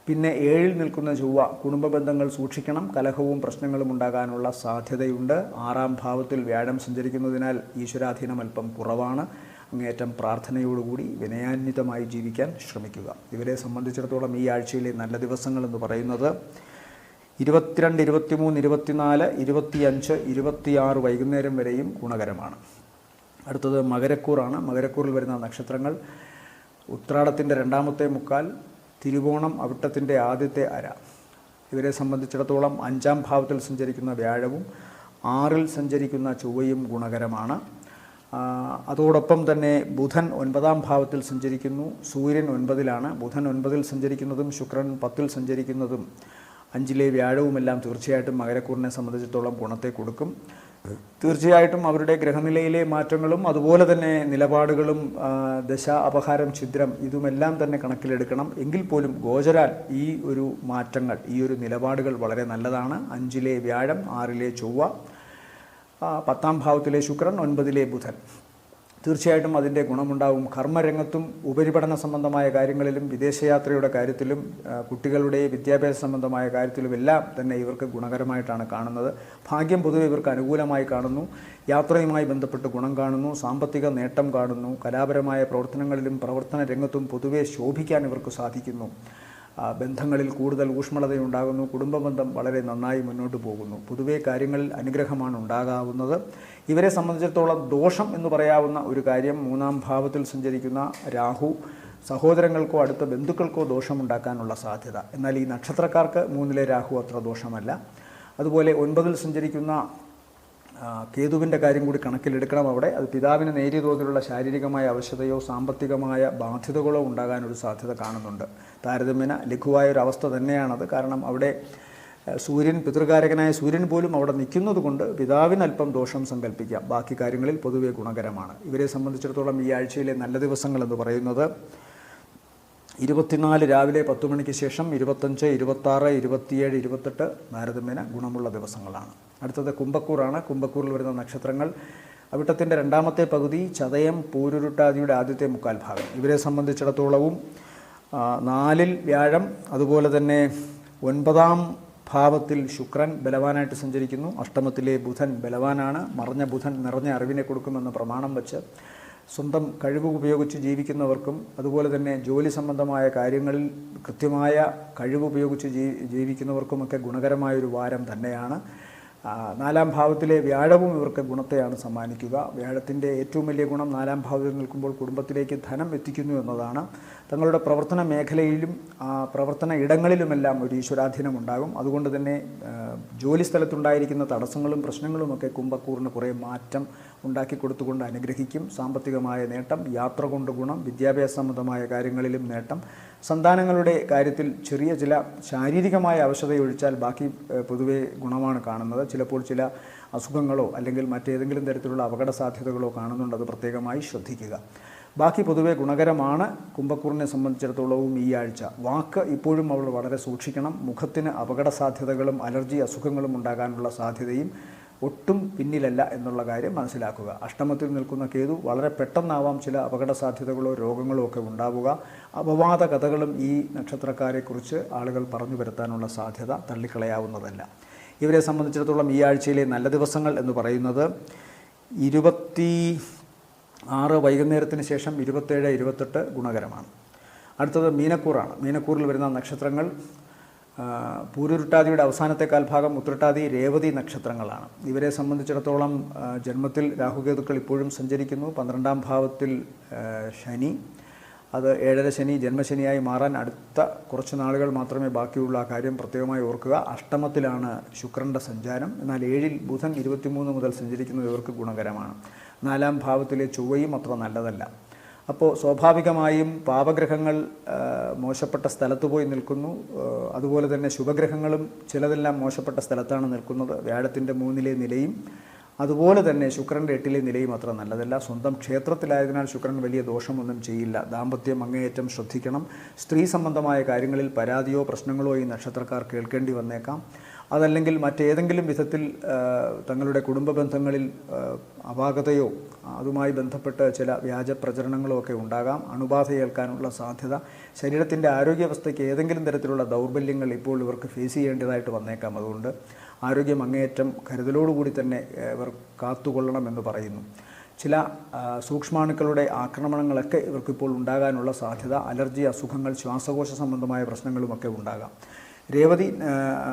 പിന്നെ 7-ൽ നിൽക്കുന്ന ചൊവ്വ, കുടുംബ ബന്ധങ്ങൾ സൂക്ഷിക്കണം. കലഹവും പ്രശ്നങ്ങളും ഉണ്ടാകാനുള്ള സാധ്യതയുണ്ട്. 6-ാം ഭാവത്തിൽ വ്യാഴം സഞ്ചരിക്കുന്നതിനാൽ ഈശ്വരാധീനം അല്പം കുറവാണ്. അങ്ങേയറ്റം പ്രാർത്ഥനയോടുകൂടി വിനയാന്വിതമായി ജീവിക്കാൻ ശ്രമിക്കുക. ഇവരെ സംബന്ധിച്ചിടത്തോളം ഈ ആഴ്ചയിലെ നല്ല ദിവസങ്ങളെന്ന് പറയുന്നത് 22, 23, 24, 25, 26 വൈകുന്നേരം വരെയും ഗുണകരമാണ്. അടുത്തത് മകരക്കൂറാണ്. മകരക്കൂറിൽ വരുന്ന നക്ഷത്രങ്ങൾ ഉത്രാടത്തിൻ്റെ 2-ാമത്തെ മുക്കാൽ, തിരുവോണം അവിട്ടത്തിൻ്റെ ആദ്യത്തെ അര. ഇവരെ സംബന്ധിച്ചിടത്തോളം 5-ാം ഭാവത്തിൽ സഞ്ചരിക്കുന്ന വ്യാഴവും 6-ൽ സഞ്ചരിക്കുന്ന ചൊവ്വയും ഗുണകരമാണ്. അതോടൊപ്പം തന്നെ ബുധൻ 9-ാം ഭാവത്തിൽ സഞ്ചരിക്കുന്നു. സൂര്യൻ 9-ലാണ്. ബുധൻ 9-ൽ സഞ്ചരിക്കുന്നതും ശുക്രൻ 10-ൽ സഞ്ചരിക്കുന്നതും 5-ലെ വ്യാഴവുമെല്ലാം തീർച്ചയായിട്ടും മകരക്കൂറിനെ സംബന്ധിച്ചിടത്തോളം ഗുണത്തെ കൊടുക്കും. തീർച്ചയായിട്ടും അവരുടെ ഗ്രഹനിലയിലെ മാറ്റങ്ങളും അതുപോലെ തന്നെ നിലപാടുകളും ദശ, അപഹാരം, ഛിദ്രം ഇതുമെല്ലാം തന്നെ കണക്കിലെടുക്കണം. എങ്കിൽ പോലും ഗോചരാൽ ഈ ഒരു മാറ്റങ്ങൾ, ഈ ഒരു നിലപാടുകൾ വളരെ നല്ലതാണ്. 5-ലെ വ്യാഴം, 6-ലെ ചൊവ്വ, 10-ാം ഭാവത്തിലെ ശുക്രൻ, 9-ലെ ബുധൻ, തീർച്ചയായിട്ടും അതിൻ്റെ ഗുണമുണ്ടാവും. കർമ്മരംഗത്തും ഉപരിപഠന സംബന്ധമായ കാര്യങ്ങളിലും വിദേശയാത്രയുടെ കാര്യത്തിലും കുട്ടികളുടെ വിദ്യാഭ്യാസ സംബന്ധമായ കാര്യത്തിലുമെല്ലാം തന്നെ ഇവർക്ക് ഗുണകരമായിട്ടാണ് കാണുന്നത്. ഭാഗ്യം പൊതുവെ ഇവർക്ക് അനുകൂലമായി കാണുന്നു. യാത്രയുമായി ബന്ധപ്പെട്ട് ഗുണം കാണുന്നു. സാമ്പത്തിക നേട്ടം കാണുന്നു. കലാപരമായ പ്രവർത്തനങ്ങളിലും പ്രവർത്തന രംഗത്തും പൊതുവെ ശോഭിക്കാൻ ഇവർക്ക് സാധിക്കുന്നു. ബന്ധങ്ങളിൽ കൂടുതൽ ഊഷ്മളതയുണ്ടാകുന്നു. കുടുംബബന്ധം വളരെ നന്നായി മുന്നോട്ട് പോകുന്നു. പൊതുവേ കാര്യങ്ങളിൽ അനുഗ്രഹമാണ് ഉണ്ടാകാവുന്നത്. ഇവരെ സംബന്ധിച്ചിടത്തോളം ദോഷം എന്ന് പറയാവുന്ന ഒരു കാര്യം, 3-ാം ഭാവത്തിൽ സഞ്ചരിക്കുന്ന രാഹു സഹോദരങ്ങൾക്കോ അടുത്ത ബന്ധുക്കൾക്കോ ദോഷമുണ്ടാക്കാനുള്ള സാധ്യത. എന്നാൽ ഈ നക്ഷത്രക്കാർക്ക് 3-ലെ രാഹു അത്ര ദോഷമല്ല. അതുപോലെ 9-ൽ സഞ്ചരിക്കുന്ന കേതുവിൻ്റെ കാര്യം കൂടി കണക്കിലെടുക്കണം. അവിടെ അത് പിതാവിന് നേരിയ തോതിലുള്ള ശാരീരികമായ അവശതയോ സാമ്പത്തികമായ ബാധ്യതകളോ ഉണ്ടാകാനൊരു സാധ്യത കാണുന്നുണ്ട്. താരതമ്യേന ലഘുവായൊരവസ്ഥ തന്നെയാണത്. കാരണം അവിടെ സൂര്യൻ, പിതൃകാരകനായ സൂര്യൻ പോലും അവിടെ നിൽക്കുന്നത് കൊണ്ട് പിതാവിന് അല്പം ദോഷം സങ്കല്പിക്കാം. ബാക്കി കാര്യങ്ങളിൽ പൊതുവെ ഗുണകരമാണ്. ഇവരെ സംബന്ധിച്ചിടത്തോളം ഈ ആഴ്ചയിലെ നല്ല ദിവസങ്ങളെന്ന് പറയുന്നത് 24 രാവിലെ 10 മണിക്ക് ശേഷം, 25, 26, 27, 28 താരതമ്യേന ഗുണമുള്ള ദിവസങ്ങളാണ്. അടുത്തത് കുംഭക്കൂറാണ്. കുംഭക്കൂറിൽ വരുന്ന നക്ഷത്രങ്ങൾ അവിട്ടത്തിൻ്റെ 2-ാമത്തെ പകുതി, ചതയം, പൂരുരുട്ടാതിയുടെ ആദ്യത്തെ മുക്കാൽ ഭാഗം. ഇവരെ സംബന്ധിച്ചിടത്തോളവും 4-ൽ വ്യാഴം, അതുപോലെ തന്നെ 9-ാം ഭാവത്തിൽ ശുക്രൻ ബലവാനായിട്ട് സഞ്ചരിക്കുന്നു. അഷ്ടമത്തിലെ ബുധൻ ബലവാനാണ്. മറഞ്ഞ ബുധൻ നിറഞ്ഞ അറിവിനെ കൊടുക്കുമെന്ന് പ്രമാണം വച്ച് സ്വന്തം കഴിവ് ഉപയോഗിച്ച് ജീവിക്കുന്നവർക്കും അതുപോലെ തന്നെ ജോലി സംബന്ധമായ കാര്യങ്ങളിൽ കൃത്യമായ കഴിവ് ഉപയോഗിച്ച് ജീവിക്കുന്നവർക്കുമൊക്കെ ഗുണകരമായൊരു വാരം തന്നെയാണ്. നാലാം ഭാവത്തിലെ വ്യാഴവും ഇവർക്ക് ഗുണത്തെയാണ് സമ്മാനിക്കുക. വ്യാഴത്തിൻ്റെ ഏറ്റവും വലിയ ഗുണം നാലാം ഭാവത്തിൽ നിൽക്കുമ്പോൾ കുടുംബത്തിലേക്ക് ധനം എത്തിക്കുന്നു എന്നതാണ്. തങ്ങളുടെ പ്രവർത്തന മേഖലയിലും പ്രവർത്തന ഇടങ്ങളിലുമെല്ലാം ഒരു ഈശ്വരാധീനം ഉണ്ടാകും. അതുകൊണ്ട് തന്നെ ജോലി സ്ഥലത്തുണ്ടായിരിക്കുന്ന തടസ്സങ്ങളും പ്രശ്നങ്ങളുമൊക്കെ കുംഭക്കൂറിന് കുറേ മാറ്റം ഉണ്ടാക്കി കൊടുത്തുകൊണ്ട് അനുഗ്രഹിക്കും. സാമ്പത്തികമായ നേട്ടം, യാത്ര കൊണ്ട് ഗുണം, വിദ്യാഭ്യാസ സംബന്ധമായ കാര്യങ്ങളിലും നേട്ടം, സന്താനങ്ങളുടെ കാര്യത്തിൽ ചെറിയ ചില ശാരീരികമായ അവശതയൊഴിച്ചാൽ ബാക്കി പൊതുവെ ഗുണമാണ് കാണുന്നത്. ചിലപ്പോൾ ചില അസുഖങ്ങളോ അല്ലെങ്കിൽ മറ്റേതെങ്കിലും തരത്തിലുള്ള അപകട സാധ്യതകളോ കാണുന്നുണ്ട്, അത് പ്രത്യേകമായി ശ്രദ്ധിക്കുക. ബാക്കി പൊതുവെ ഗുണകരമാണ്. കുംഭക്കൂറിനെ സംബന്ധിച്ചിടത്തോളവും ഈ ആഴ്ച വാക്ക് ഇപ്പോഴും അവൾ വളരെ സൂക്ഷിക്കണം. മുഖത്തിന് അപകട സാധ്യതകളും അലർജി അസുഖങ്ങളും ഉണ്ടാകാനുള്ള സാധ്യതയും ഒട്ടും പിന്നിലല്ല എന്നുള്ള കാര്യം മനസ്സിലാക്കുക. അഷ്ടമത്തിൽ നിൽക്കുന്ന കേതു വളരെ പെട്ടെന്നാവാം ചില അപകട സാധ്യതകളോ രോഗങ്ങളോ ഒക്കെ ഉണ്ടാവുക. അപവാദ കഥകളും ഈ നക്ഷത്രക്കാരെക്കുറിച്ച് ആളുകൾ പറഞ്ഞു വരുത്താനുള്ള സാധ്യത തള്ളിക്കളയാവുന്നതല്ല. ഇവരെ സംബന്ധിച്ചിടത്തോളം ഈ ആഴ്ചയിലെ നല്ല ദിവസങ്ങൾ എന്ന് പറയുന്നത് 26 വൈകുന്നേരത്തിന് ശേഷം 27, 28 ഗുണകരമാണ്. അടുത്തത് മീനക്കൂറാണ്. മീനക്കൂറിൽ വരുന്ന നക്ഷത്രങ്ങൾ പൂരുരുട്ടാതിയുടെ അവസാനത്തെ കാൽഭാഗം, ഉത്രട്ടാതി, രേവതി നക്ഷത്രങ്ങളാണ്. ഇവരെ സംബന്ധിച്ചിടത്തോളം ജന്മത്തിൽ രാഹുകേതുക്കൾ ഇപ്പോഴും സഞ്ചരിക്കുന്നു. 12ാം ഭാവത്തിൽ ശനി, അത് 7ര ശനി ജന്മശനിയായി മാറാൻ അടുത്ത കുറച്ച് നാളുകൾ മാത്രമേ ബാക്കിയുള്ള കാര്യം പ്രത്യേകമായി ഓർക്കുക. അഷ്ടമത്തിലാണ് ശുക്രൻ്റെ സഞ്ചാരം. എന്നാൽ 7ൽ ബുധൻ 23 മുതൽ സഞ്ചരിക്കുന്നത് ഇവർക്ക് ഗുണകരമാണ്. 4ാം ഭാവത്തിലെ ചൊവ്വയും അത്ര നല്ലതല്ല. അപ്പോൾ സ്വാഭാവികമായും പാപഗ്രഹങ്ങൾ മോശപ്പെട്ട സ്ഥലത്ത് പോയി നിൽക്കുന്നു. അതുപോലെ തന്നെ ശുഭഗ്രഹങ്ങളും ചിലതെല്ലാം മോശപ്പെട്ട സ്ഥലത്താണ് നിൽക്കുന്നത്. വ്യാഴത്തിൻ്റെ 3ലെ നിലയും അതുപോലെ തന്നെ ശുക്രൻ്റെ 8ലെ നിലയും അത്ര നല്ലതല്ല. സ്വന്തം ക്ഷേത്രത്തിലായതിനാൽ ശുക്രൻ വലിയ ദോഷമൊന്നും ചെയ്യില്ല. ദാമ്പത്യം അങ്ങേയറ്റം ശ്രദ്ധിക്കണം. സ്ത്രീ സംബന്ധമായ കാര്യങ്ങളിൽ പരാതിയോ പ്രശ്നങ്ങളോ ഈ നക്ഷത്രക്കാർ കേൾക്കേണ്ടി വന്നേക്കാം. അതല്ലെങ്കിൽ മറ്റേതെങ്കിലും വിധത്തിൽ തങ്ങളുടെ കുടുംബ ബന്ധങ്ങളിൽ അപാകതയോ അതുമായി ബന്ധപ്പെട്ട് ചില വ്യാജ പ്രചരണങ്ങളോ ഒക്കെ ഉണ്ടാകാം. അണുബാധ ഏൽക്കാനുള്ള സാധ്യത, ശരീരത്തിൻ്റെ ആരോഗ്യാവസ്ഥയ്ക്ക് ഏതെങ്കിലും തരത്തിലുള്ള ദൗർബല്യങ്ങൾ ഇപ്പോൾ ഇവർക്ക് ഫേസ് ചെയ്യേണ്ടതായിട്ട് വന്നേക്കാം. അതുകൊണ്ട് ആരോഗ്യം അങ്ങേയറ്റം കരുതലോടുകൂടി തന്നെ ഇവർ കാത്തുകൊള്ളണമെന്ന് പറയുന്നു. ചില സൂക്ഷ്മാണുക്കളുടെ ആക്രമണങ്ങളൊക്കെ ഇവർക്കിപ്പോൾ ഉണ്ടാകാനുള്ള സാധ്യത, അലർജി അസുഖങ്ങൾ, ശ്വാസകോശ സംബന്ധമായ പ്രശ്നങ്ങളുമൊക്കെ ഉണ്ടാകാം. രേവതി,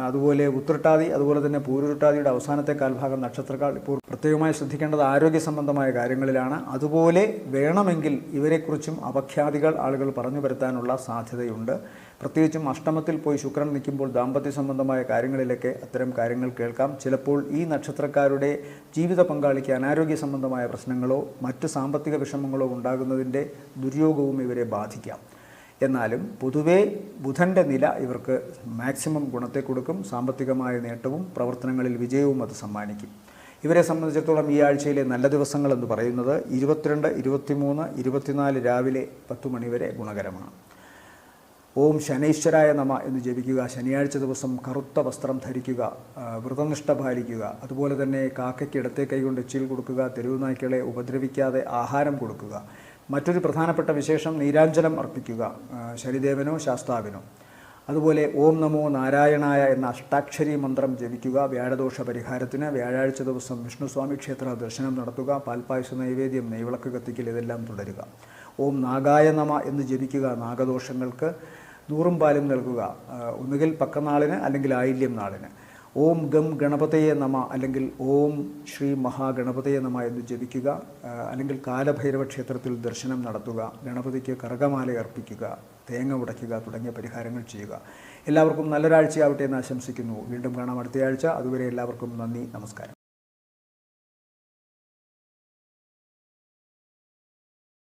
അതുപോലെ ഉത്രട്ടാതി, അതുപോലെ തന്നെ പൂരുരുട്ടാതിയുടെ അവസാനത്തെ കാൽഭാഗം നക്ഷത്രക്കാർ ഇപ്പോൾ പ്രത്യേകമായി ശ്രദ്ധിക്കേണ്ടത് ആരോഗ്യ സംബന്ധമായ കാര്യങ്ങളിലാണ്. അതുപോലെ വേണമെങ്കിൽ ഇവരെക്കുറിച്ചും അപഖ്യാതികൾ ആളുകൾ പറഞ്ഞു വരുത്താനുള്ള സാധ്യതയുണ്ട്. പ്രത്യേകിച്ചും അഷ്ടമത്തിൽ പോയി ശുക്രൻ നിൽക്കുമ്പോൾ ദാമ്പത്യ സംബന്ധമായ കാര്യങ്ങളിലൊക്കെ അത്തരം കാര്യങ്ങൾ കേൾക്കാം. ചിലപ്പോൾ ഈ നക്ഷത്രക്കാരുടെ ജീവിത പങ്കാളിക്ക് അനാരോഗ്യ സംബന്ധമായ പ്രശ്നങ്ങളോ മറ്റ് സാമ്പത്തിക വിഷമങ്ങളോ ഉണ്ടാകുന്നതിൻ്റെ ദുര്യോഗവും ഇവരെ ബാധിക്കാം. എന്നാലും പൊതുവേ ബുധൻ്റെ നില ഇവർക്ക് മാക്സിമം ഗുണത്തെ കൊടുക്കും. സാമ്പത്തികമായ നേട്ടവും പ്രവർത്തനങ്ങളിൽ വിജയവും അത് സമ്മാനിക്കും. ഇവരെ സംബന്ധിച്ചിടത്തോളം ഈ ആഴ്ചയിലെ നല്ല ദിവസങ്ങൾ എന്ന് പറയുന്നത് 22, 23, 24 രാവിലെ 10 മണി വരെ ഗുണകരമാണ്. ഓം ശനൈശ്വരായ നമ എന്ന് ജപിക്കുക. ശനിയാഴ്ച ദിവസം കറുത്ത വസ്ത്രം ധരിക്കുക, വ്രതനിഷ്ഠ പാലിക്കുക. അതുപോലെ തന്നെ കാക്കയ്ക്ക് ഇടത്തെ കൈകൊണ്ട് എച്ചിൽ കൊടുക്കുക. തെരുവ് നായ്ക്കളെ ഉപദ്രവിക്കാതെ ആഹാരം കൊടുക്കുക. മറ്റൊരു പ്രധാനപ്പെട്ട വിശേഷം നീരാഞ്ജനം അർപ്പിക്കുക, ശനിദേവനോ ശാസ്താവിനോ. അതുപോലെ ഓം നമോ നാരായണായ എന്ന അഷ്ടാക്ഷരി മന്ത്രം ജപിക്കുക. വ്യാഴദോഷ പരിഹാരത്തിന് വ്യാഴാഴ്ച ദിവസം വിഷ്ണുസ്വാമി ക്ഷേത്ര ദർശനം നടത്തുക. പാൽപ്പായസ നൈവേദ്യം, നെയ്വിളക്ക് കത്തിക്കൽ ഇതെല്ലാം തുടരുക. ഓം നാഗായ നമ എന്ന് ജപിക്കുക. നാഗദോഷങ്ങൾക്ക് 100 പാലും നൽകുക, ഒന്നുകിൽ പക്കനാളിന് അല്ലെങ്കിൽ ആയില്യം നാളിന്. ഓം ഗം ഗണപതയെ നമ അല്ലെങ്കിൽ ഓം ശ്രീ മഹാഗണപതയെ നമ എന്ന് ജപിക്കുക. അല്ലെങ്കിൽ കാലഭൈരവ ക്ഷേത്രത്തിൽ ദർശനം നടത്തുക. ഗണപതിക്ക് കറുകമാല അർപ്പിക്കുക, തേങ്ങ ഉടയ്ക്കുക തുടങ്ങിയ പരിഹാരങ്ങൾ ചെയ്യുക. എല്ലാവർക്കും നല്ലൊരാഴ്ചയാവട്ടെ എന്ന് ആശംസിക്കുന്നു. വീണ്ടും കാണാം അടുത്തയാഴ്ച. അതുവരെ എല്ലാവർക്കും നന്ദി, നമസ്കാരം.